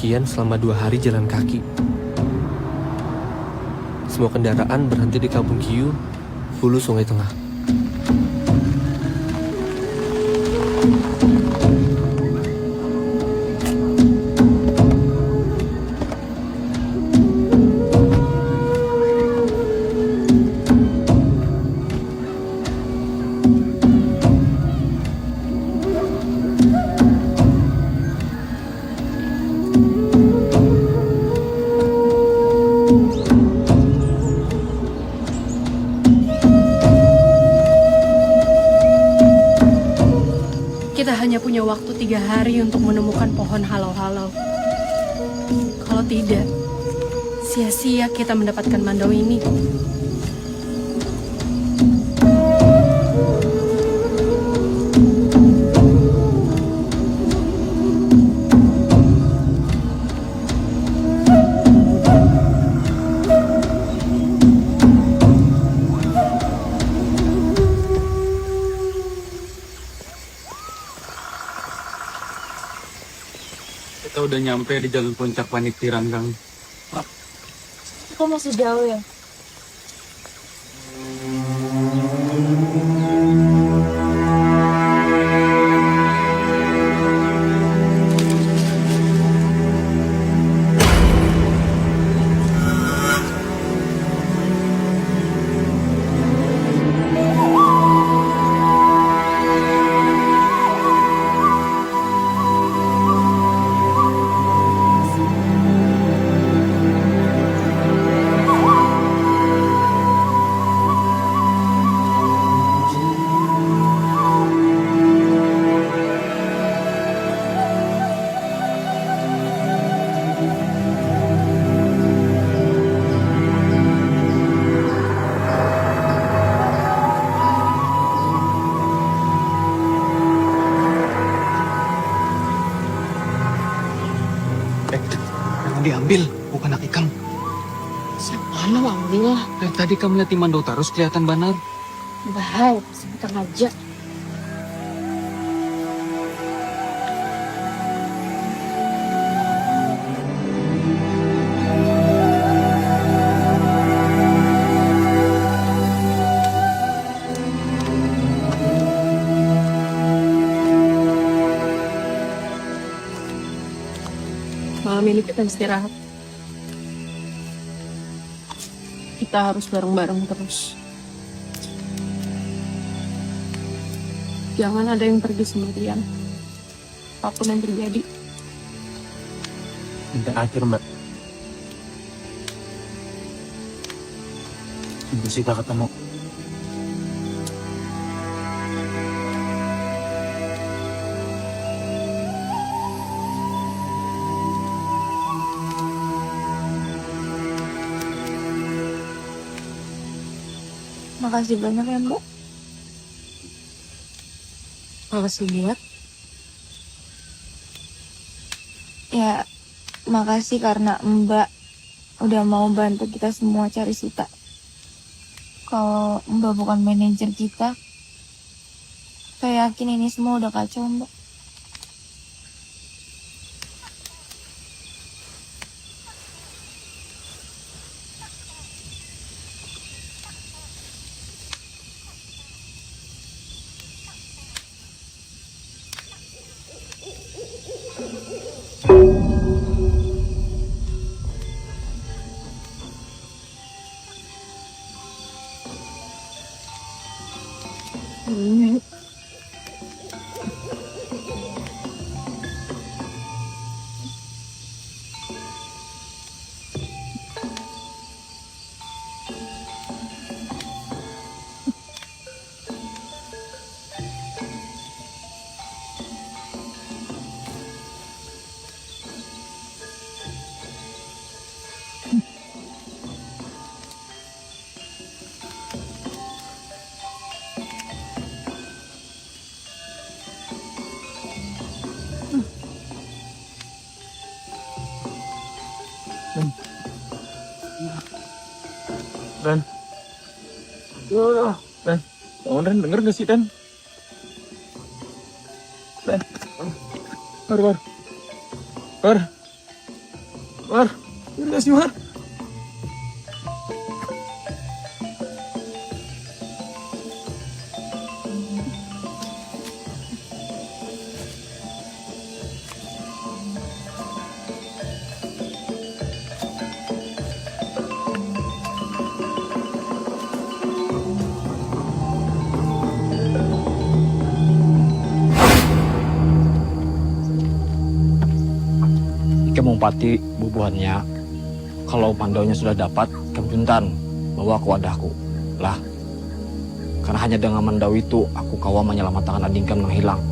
sekian selama 2 hari jalan kaki. Semua kendaraan berhenti di Kampung Kiu, hulu Sungai Tengah. Kita hanya punya waktu 3 hari untuk menemukan pohon halau-halau. Kalau tidak, sia-sia kita mendapatkan mandau ini. Kita udah nyampe di jalur puncak Panitiran, Kang. Kok masih jauh ya? Jangan diambil, bukan anak ikam. Siapa lo ambil lah? Dari tadi kamu lihat Mandau terus kelihatan banar. Bahaya, sebentar aja. Malam ini kita istirahat. Kita harus bareng-bareng terus. Jangan ada yang pergi sendirian. Apapun yang terjadi. Minta akhir, Mbak. Tunggu kita ketemu. Makasih banyak ya, Mbak. Makasih buat. Ya, makasih karena Mbak udah mau bantu kita semua cari Sita. Kalau Mbak bukan manajer kita, saya yakin ini semua udah kacau, Mbak. Dan, Dan, bangun Dan, denger gak sih Dan? Dan, Kor. War, udah sih War. Ike mau pati bubuhannya. Kalau pandaunya sudah dapat, kemjuntan bawa ke wadahku. Lah, karena hanya dengan mandau itu, aku kawa menyelamatkan adingkan menghilang.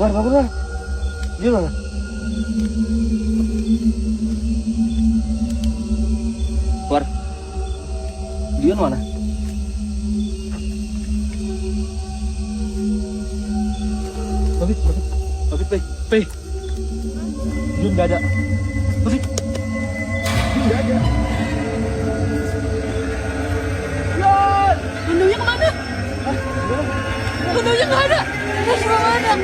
War, bangun War. Dia mana? War, dia mana? Babit, Pei. Dia nggak ada. Babit, dia nggak ada. Yan! Mandaunya kemana? Mandaunya nggak ada. Terus kemana? Yan!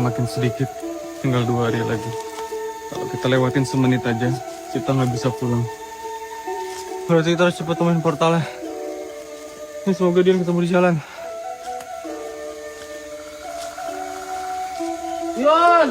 makin sedikit. Tinggal 2 hari lagi. Kalau kita lewatin semenit aja, kita nggak bisa pulang. Berarti kita harus cepat temuin portalnya. Ini semoga dia ketemu di jalan. Yon!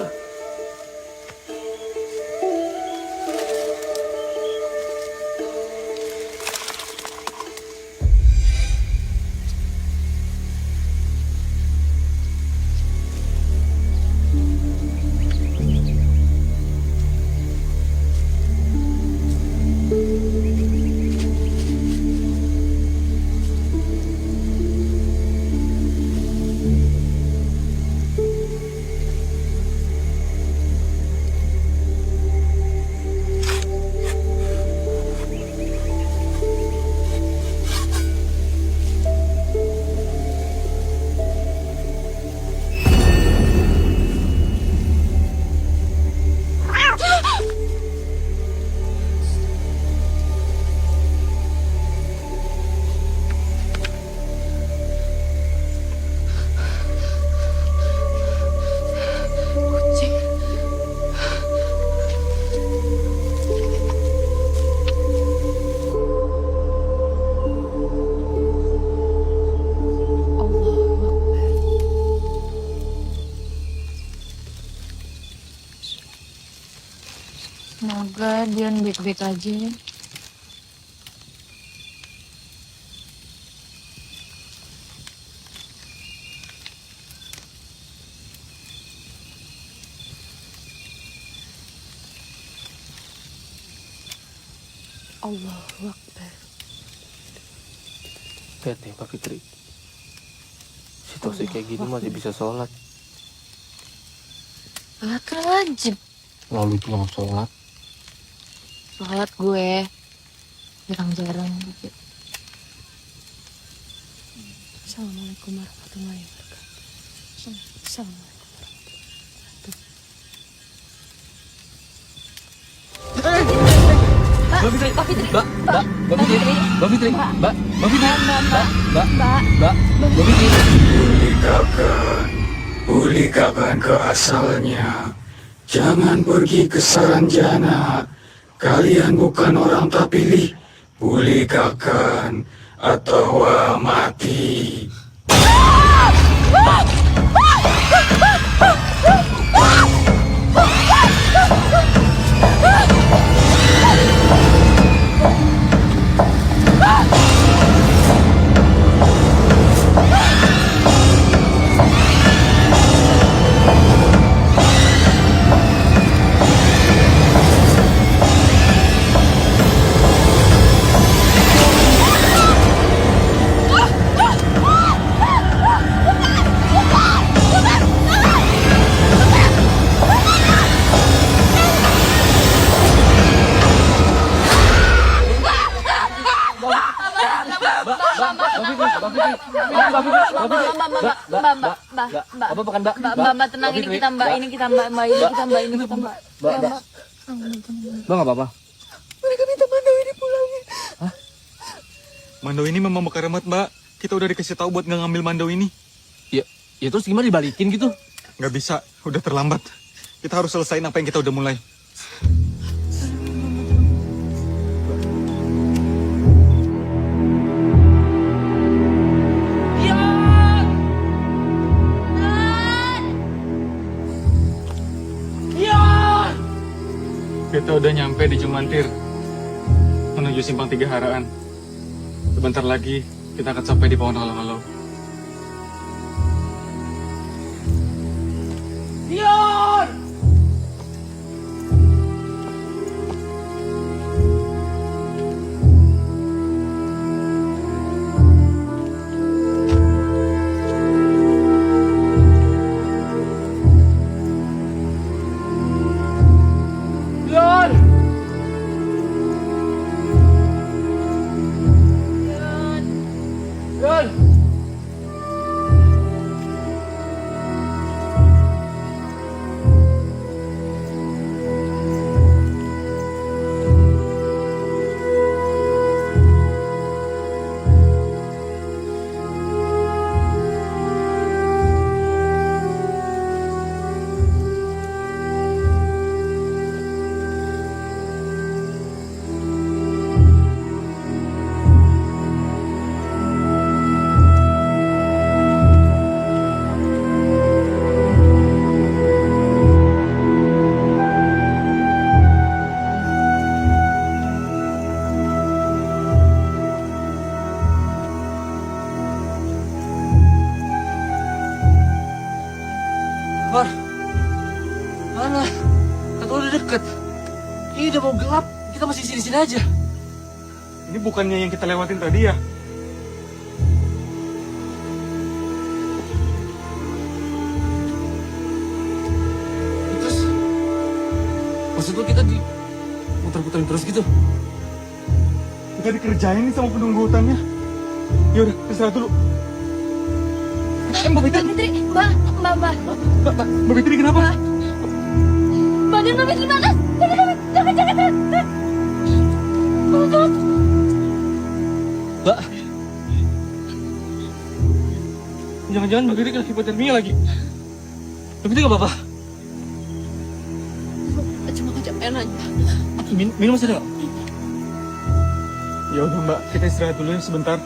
Semoga Dion baik-baik aja ya. Allahu Akbar. Lihat nih Mbak Fitri. Situasi kayak gini masih bisa sholat. Lah kan wajib Lalu pulang sholat. sholat gue. Jarang-jarang gitu. Assalamualaikum warahmatullahi wabarakatuh. Assalamualaikum. Mbak Fitri, Mbak Fitri, Mbak Fitri, Mbak Fitri, Mbak Fitri. Pulihkan ke asalnya. Jangan pergi ke Saranjana. Kalian bukan orang tak pilih. Pulihkan atau mati. Mbak, tenang, ini kita mbak, ini kita mbak. Mbak nggak apa-apa. Mereka minta Mandawi dipulangin. Mandau ini memang keramat, Mbak. Kita udah dikasih tahu buat nggak ngambil mandau ini. Ya terus gimana dibalikin gitu? Nggak bisa, udah terlambat. Kita harus selesain apa yang kita udah mulai. Kita udah nyampe di Jumantir, menuju Simpang Tiga Haraan. Sebentar lagi kita akan sampai di pohon halau-halau. Dion! Dion! Dion! sini aja. Ini bukannya yang kita lewatin tadi ya? Terus maksud lo kita di muter-muterin terus gitu? Kita dikerjain nih sama penunggu hutannya. Ya udah, istirahat dulu. Mbak Fitri. Mbak Fitri kenapa? Badan Mbak Fitri panas. Jangan. Mbak. Jangan-jangan Mbak Fitri kena hipotermia lagi. Mbak Fitri gak apa-apa? Cuma kecapean aja. Minum masih ada gak? Ya udah Mbak, kita istirahat dulu ya sebentar.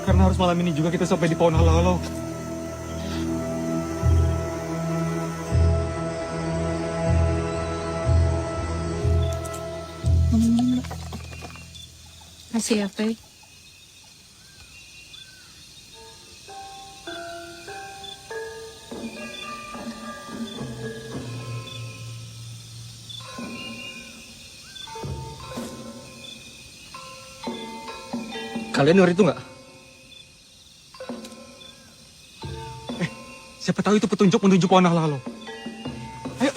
Karena harus malam ini juga kita sampai di pohon halau-halau. Kasih ya, Pe. Kalian denger itu nggak? Siapa tahu itu petunjuk menuju pohon halau-halau. Ayo.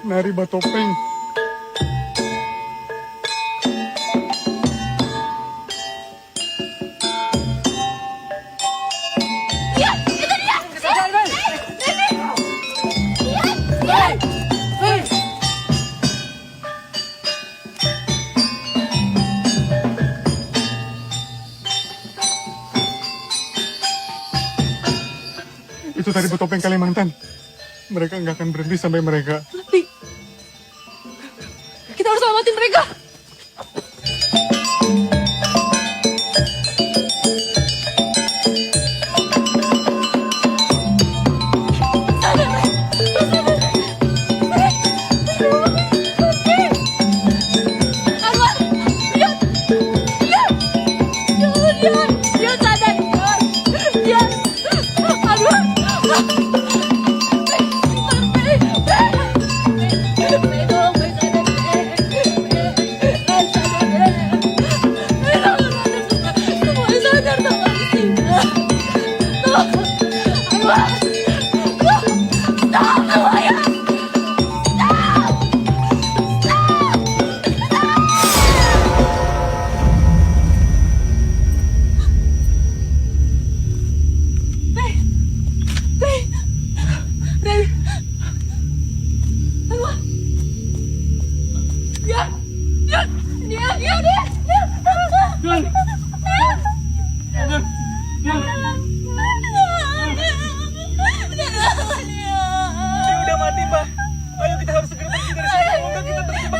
Nari Batopeng. Iya, itu dia. Itu tadi Batopeng Kalimantan. Mereka nggak akan berhenti sampai mereka. Kita harus selamatin mereka. Udah mati, Mbak. Ayo kita harus segera pergi dari sini. Semoga kita terjebak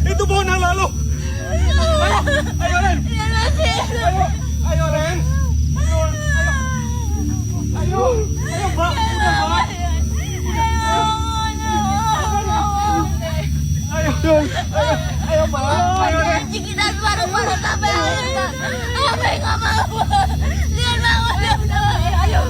di itu pohon lalu. Ayo Ren. Ayo Ren. Ayo Mbak. Udah Mbak. Ayo Mbak. Ayo Ren. Kita baru sampai apa nggak mau. Lihat bangun. Ayo.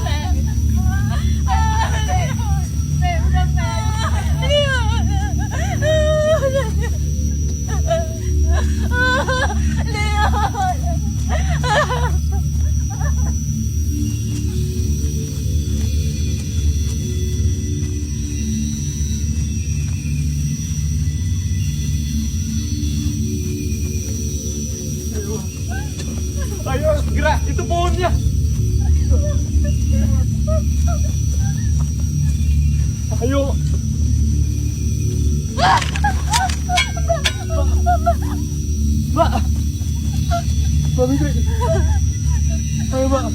Ayo segera, itu pohonnya. Ayo. Mbak Fitri. Ayo, Mbak.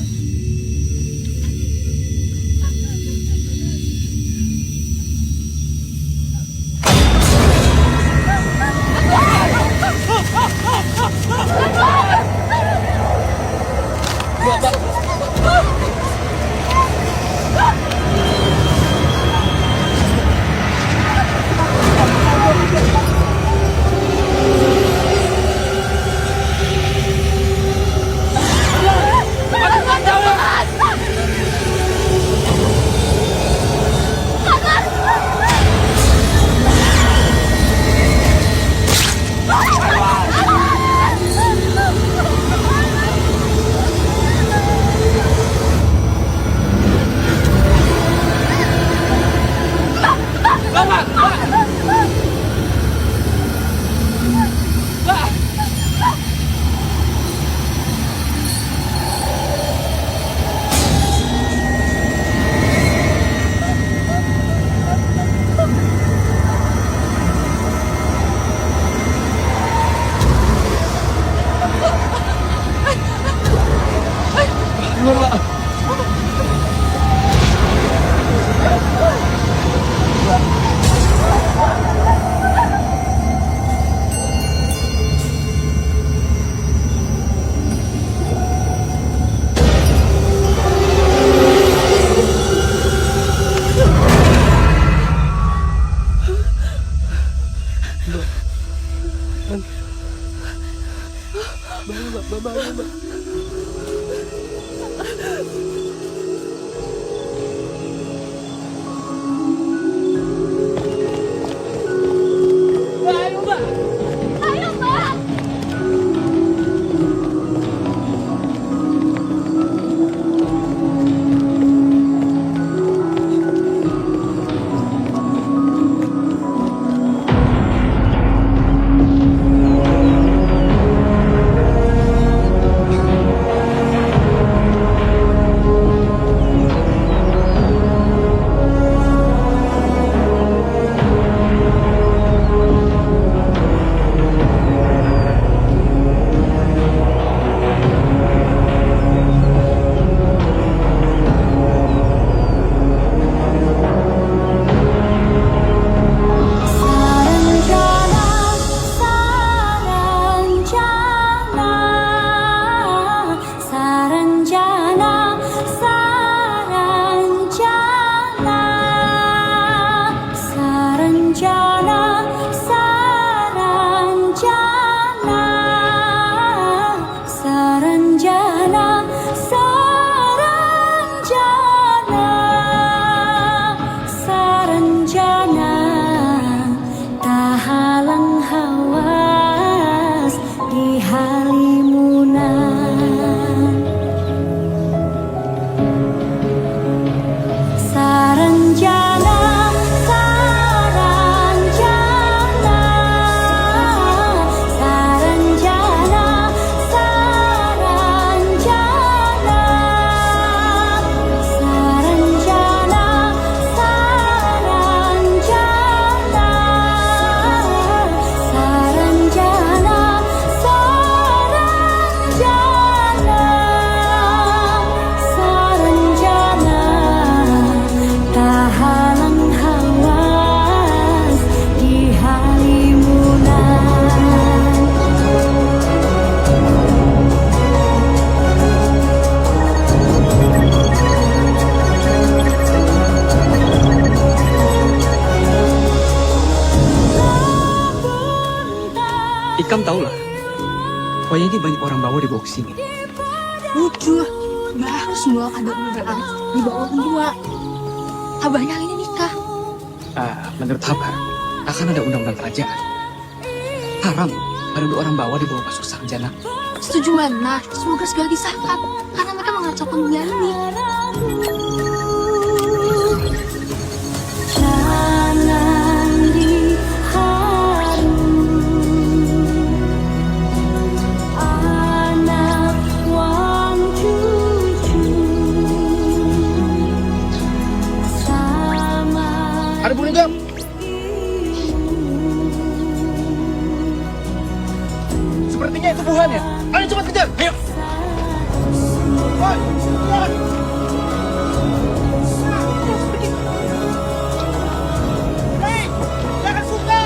Ikam tau lah, pokoknya ini banyak orang bawa dibawa ke sini. Jujur, Mbak semua ada undangan di bawah dua. Abahnya ini nikah. Menurut Abah, akan ada undang-undang kerajaan. Haram ada dua orang bawa dibawa masuk sarjana. Setuju mana? Semoga segala disahkan karena mereka mengacau pemilihan ini. Ada burung gam. Sepertinya itu buhan ya. Ayo cepat kejar. Ayo. Woi, kejar. Hei, jangan suka.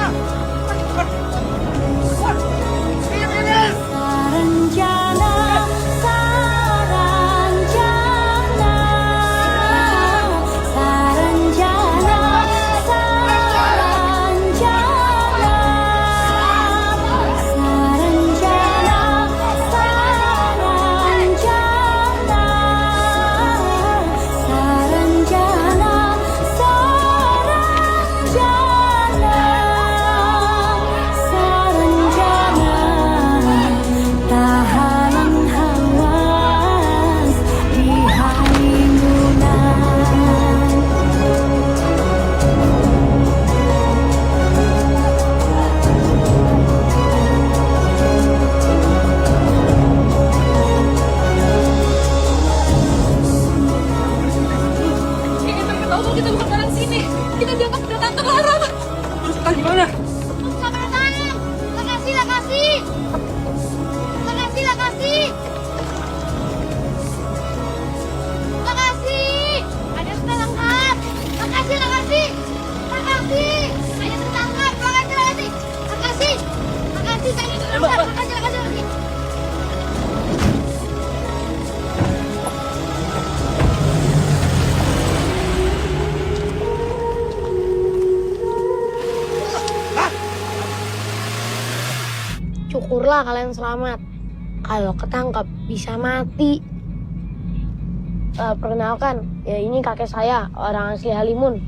Kita bukan orang sini. Kita dianggap kedatangan terlarang. Terus kita gimana? Selamat datang. Makasih, makasih. Makasih, makasih. Makasih. Ada yang tertangkap. Makasih, makasih. Makasih. Ada yang tertangkap. Makasih, makasih. Makasih. Makasih, saya tertangkap. Makasih, makasih, makasih. Syukurlah kalian selamat. Kalau ketangkap bisa mati. Perkenalkan, ya ini kakek saya, orang asli Halimun.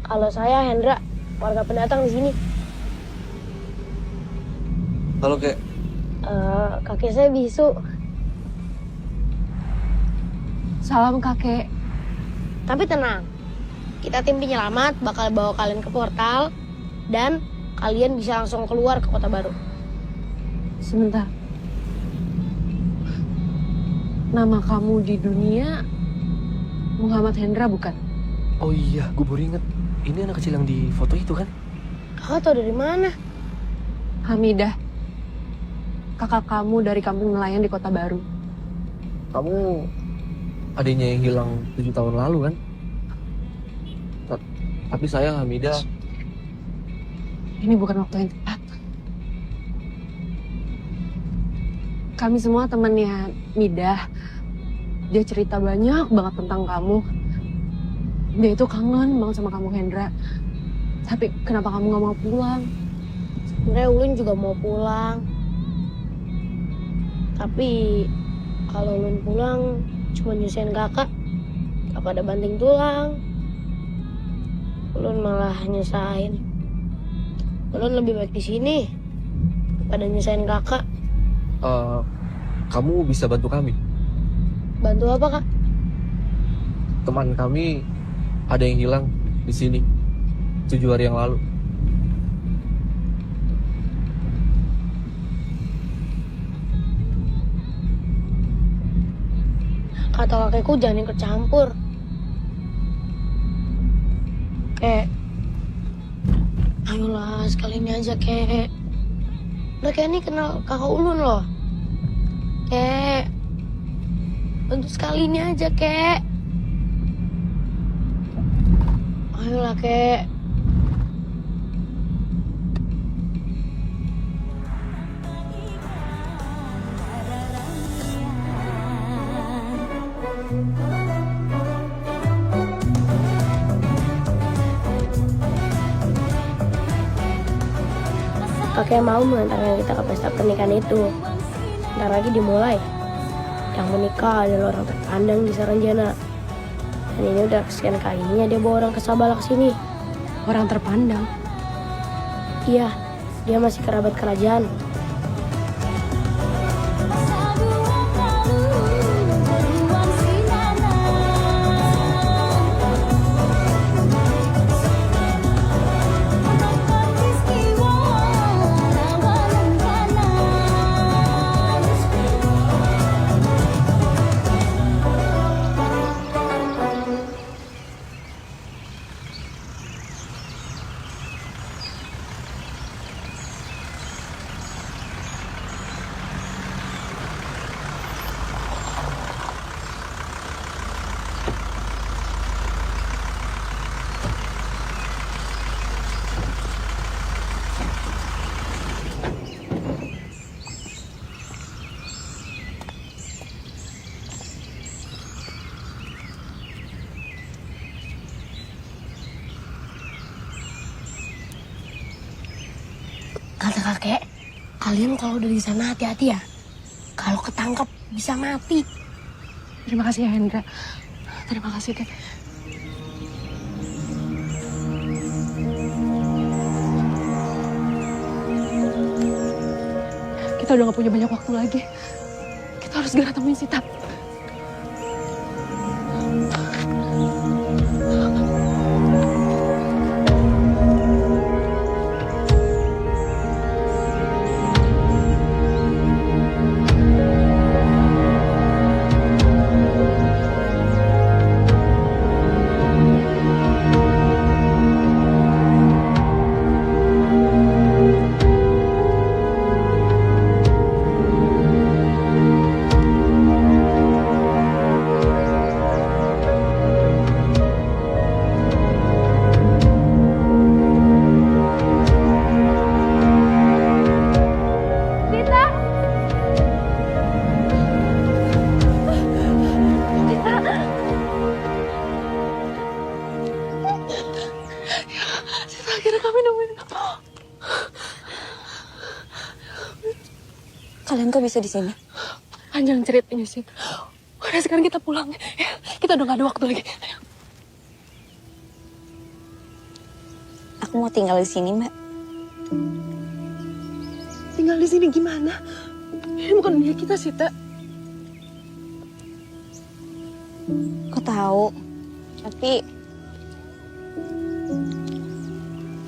Kalau saya Hendra, warga pendatang di sini. Halo, Kek. Kakek saya bisu. Salam kakek. Tapi tenang, kita tim penyelamat bakal bawa kalian ke portal dan kalian bisa langsung keluar ke kota baru. Sebentar. Nama kamu di dunia Muhammad Hendra bukan? Oh iya, gue baru inget. Ini anak kecil yang di foto itu kan? Kakak tahu dari mana? Hamidah. Kakak kamu dari kampung nelayan di kota baru. Kamu adiknya yang hilang 7 tahun lalu kan? Tapi saya Hamidah. Ini bukan waktu yang tepat. Kami semua temannya Midah. Dia cerita banyak banget tentang kamu. Dia itu kangen banget sama kamu Hendra. Tapi kenapa kamu gak mau pulang? Sebenarnya Ulun juga mau pulang. Tapi kalau Ulun pulang cuma nyusahin kakak. Gak pada banting tulang. Ulun malah nyusahin. Ulun lebih baik di sini daripada nyusahin kakak. Kamu bisa bantu kami. Bantu apa, Kak? Teman kami ada yang hilang di sini 7 hari yang lalu. Kata kakekku jangan ikut campur. Kek, ayolah sekali ini aja, Kek. Mereka ini kenal kakak Ulun loh. Kek, bantu sekali ini aja, Kek. Ayolah, Kek. Kakek mau mengantarkan kita ke pesta pernikahan itu. Ntar lagi dimulai. Yang menikah adalah orang terpandang di Saranjana. Dan ini udah kesekian kalinya dia bawa orang ke Sabala ke sini. Orang terpandang? Iya, dia masih kerabat kerajaan. Kalian kalau udah di sana hati-hati ya. Kalau ketangkep bisa mati. Terima kasih ya Hendra. Terima kasih Teh. Kita udah gak punya banyak waktu lagi. Kita harus segera temuin si Tat. Akhirnya kami nemuin kamu. Kalian kok bisa di sini? Panjang ceritanya sih. Udah sekarang kita pulang. Ya, kita udah gak ada waktu lagi. Aku mau tinggal di sini, Mbak. Tinggal di sini gimana? Ini bukan dunia kita sih, Tak. Aku tahu, tapi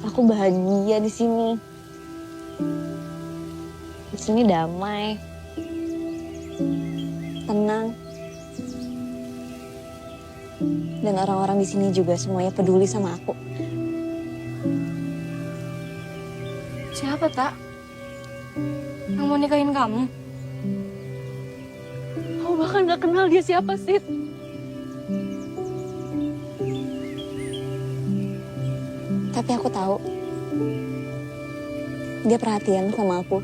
aku bahagia di sini. Di sini damai, tenang, dan orang-orang di sini juga semuanya peduli sama aku. Siapa, Tak? Yang mau nikahin kamu? Aku bahkan gak kenal dia siapa, Sid. Tapi aku tahu, dia perhatian sama aku.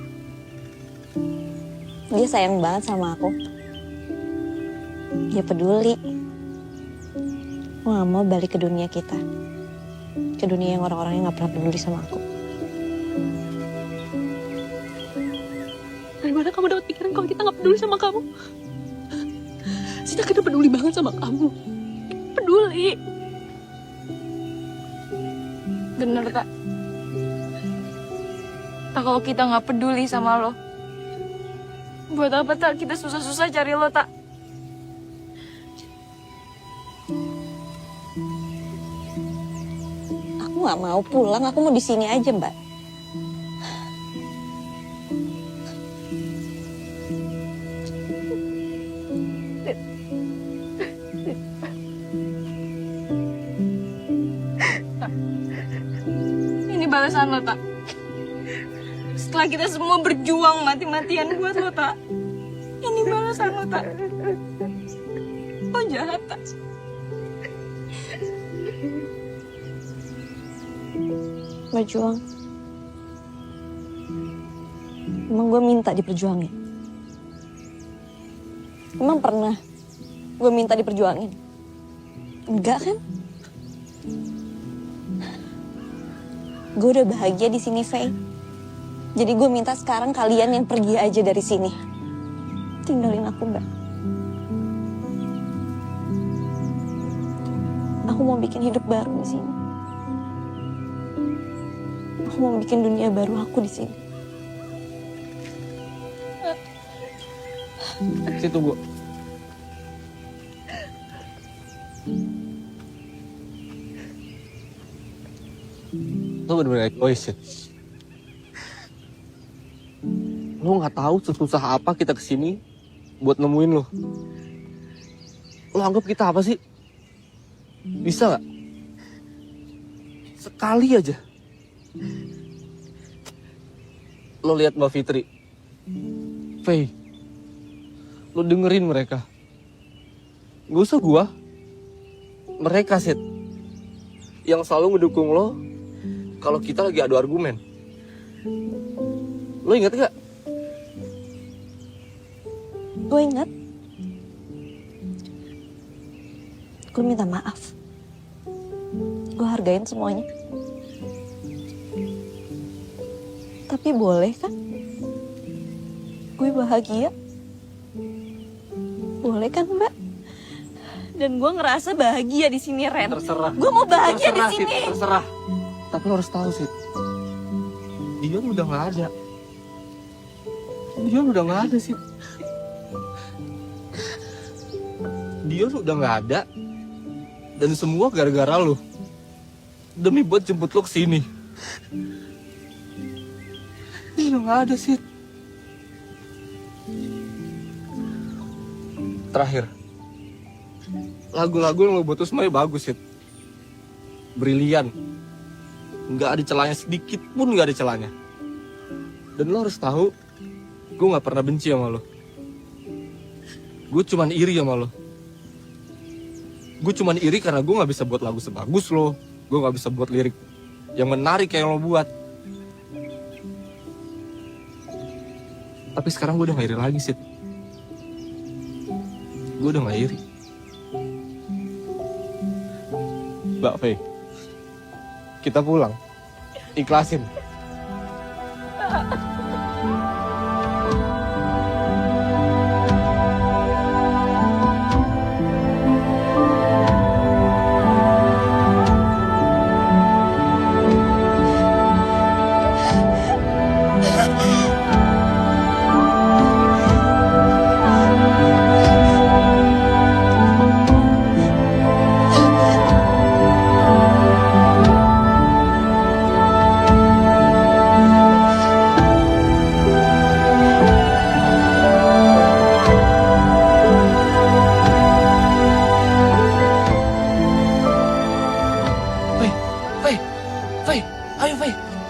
Dia sayang banget sama aku. Dia peduli. Aku gak mau balik ke dunia kita. Ke dunia yang orang-orang yang gak pernah peduli sama aku. Dari mana kamu dapat pikiran kalau kita gak peduli sama kamu? Sita kita peduli banget sama kamu. Peduli. Bener, Tak? Tak, kalau kita nggak peduli sama lo, buat apa, Tak? Kita susah-susah cari lo, Tak? Aku gak mau pulang, aku mau di sini aja, Mbak. Ini balasan lo, Tak. Setelah kita semua berjuang mati-matian buat lo, Tak. Ini balasan lo, Tak. Lo jahat, Tak. Berjuang. Emang gue minta diperjuangin? Emang pernah gue minta diperjuangin? Enggak kan? Gue udah bahagia di sini, Faye. Jadi gue minta sekarang kalian yang pergi aja dari sini. Tinggalin aku, Mbak. Aku mau bikin hidup baru di sini. Aku mau bikin dunia baru aku di sini. Sini tunggu. Lo bener-bener egois ya. Lo nggak tahu sesusah apa kita kesini buat nemuin lo. Lo anggap kita apa sih? Bisa nggak? Sekali aja. Lo lihat Mbak Fitri, Faye, lo dengerin mereka. Gak usah gua, mereka Sid, yang selalu ngedukung lo kalau kita lagi adu argumen. Lo inget gak? Gue ingat. Gue minta maaf. Gue hargain semuanya. Tapi boleh kan gue bahagia. Boleh kan, Mbak? Dan gue ngerasa bahagia di sini, Ren. Terserah. Gue mau bahagia di Terserah, sini. Sid, terserah. Tapi lo harus tahu, Sid. Dion udah nggak ada. Dion udah nggak ada, Sid. Dion udah nggak ada. Dan semua gara-gara lo. Demi buat jemput lo kesini. Dia udah nggak ada, Sid. Terakhir. Lagu-lagu yang lo buat tuh semuanya bagus, Sid. Brilian. Nggak ada celahnya sedikit pun, nggak ada celahnya. Dan lo harus tahu, gue nggak pernah benci sama lo. Gue cuman iri sama lo. Gue cuman iri karena gue nggak bisa buat lagu sebagus lo. Gue nggak bisa buat lirik yang menarik kayak yang lo buat. Tapi sekarang gue udah nggak iri lagi, Sid. Gue udah gak iri. Mbak Faye, kita pulang. Ikhlasin.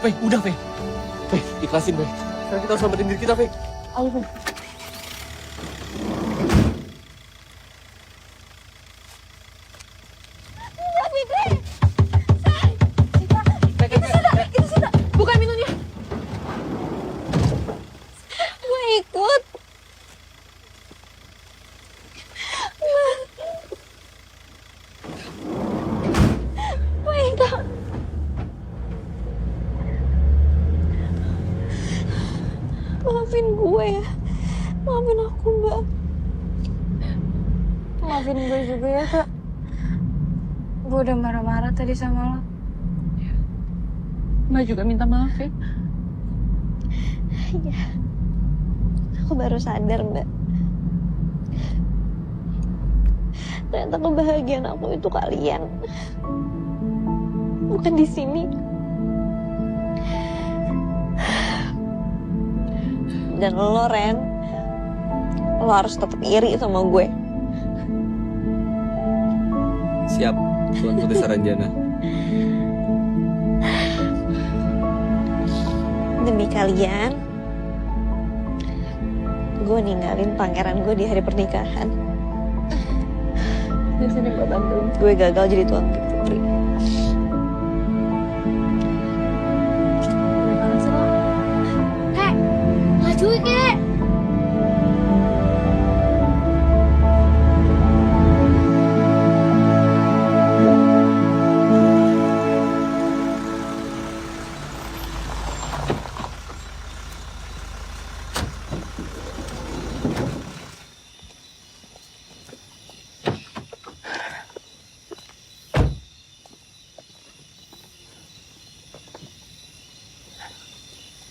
Faye, udah Faye. Faye, ikhlasin Faye. Sekarang kita harus selamatin diri kita, Faye. Ayo Faye. Bukan minumnya. Gue ikut. Enggak. Maafin gue ya. Maafin aku, Mbak. Maafin gue juga ya, Kak. Gue udah marah-marah tadi sama lo. Mbak juga minta maaf ya. Iya. Aku baru sadar, Mbak. Ternyata kebahagiaan aku itu kalian. Bukan di sini. Dan lo, Ren, lo harus tetap iri sama gue. Siap, Tuan Putri Saranjana. Demi kalian, gue ninggalin pangeran gue di hari pernikahan. Di sini gue bantuin. Gue gagal jadi tuan putri. Kek, maju kek.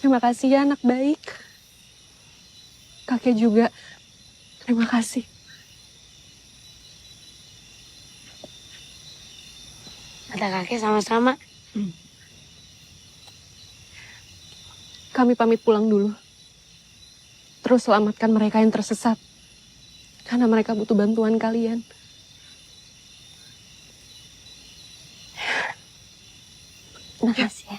Terima kasih ya anak baik. Kakek juga. Terima kasih. Kata kakek sama-sama. Kami pamit pulang dulu. Terus selamatkan mereka yang tersesat. Karena mereka butuh bantuan kalian. Makasih ya.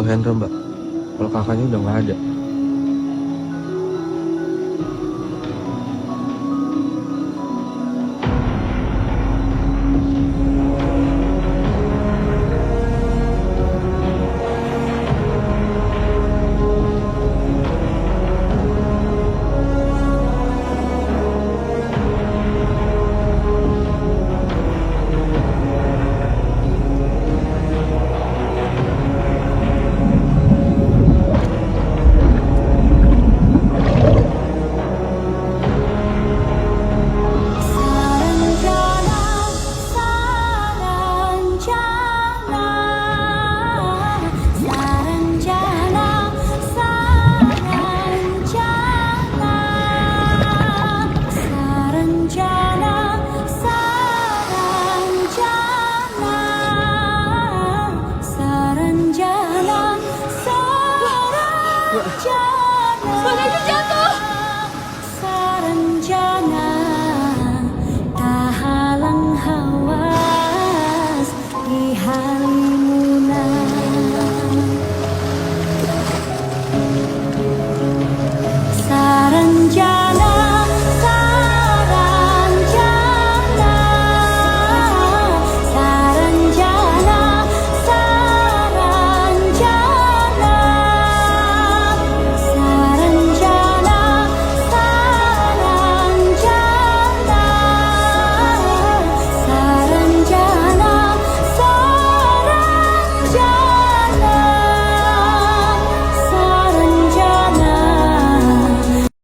Hendra, Mbak. Kalau kakaknya udah nggak ada. Bang Hendra jatuh.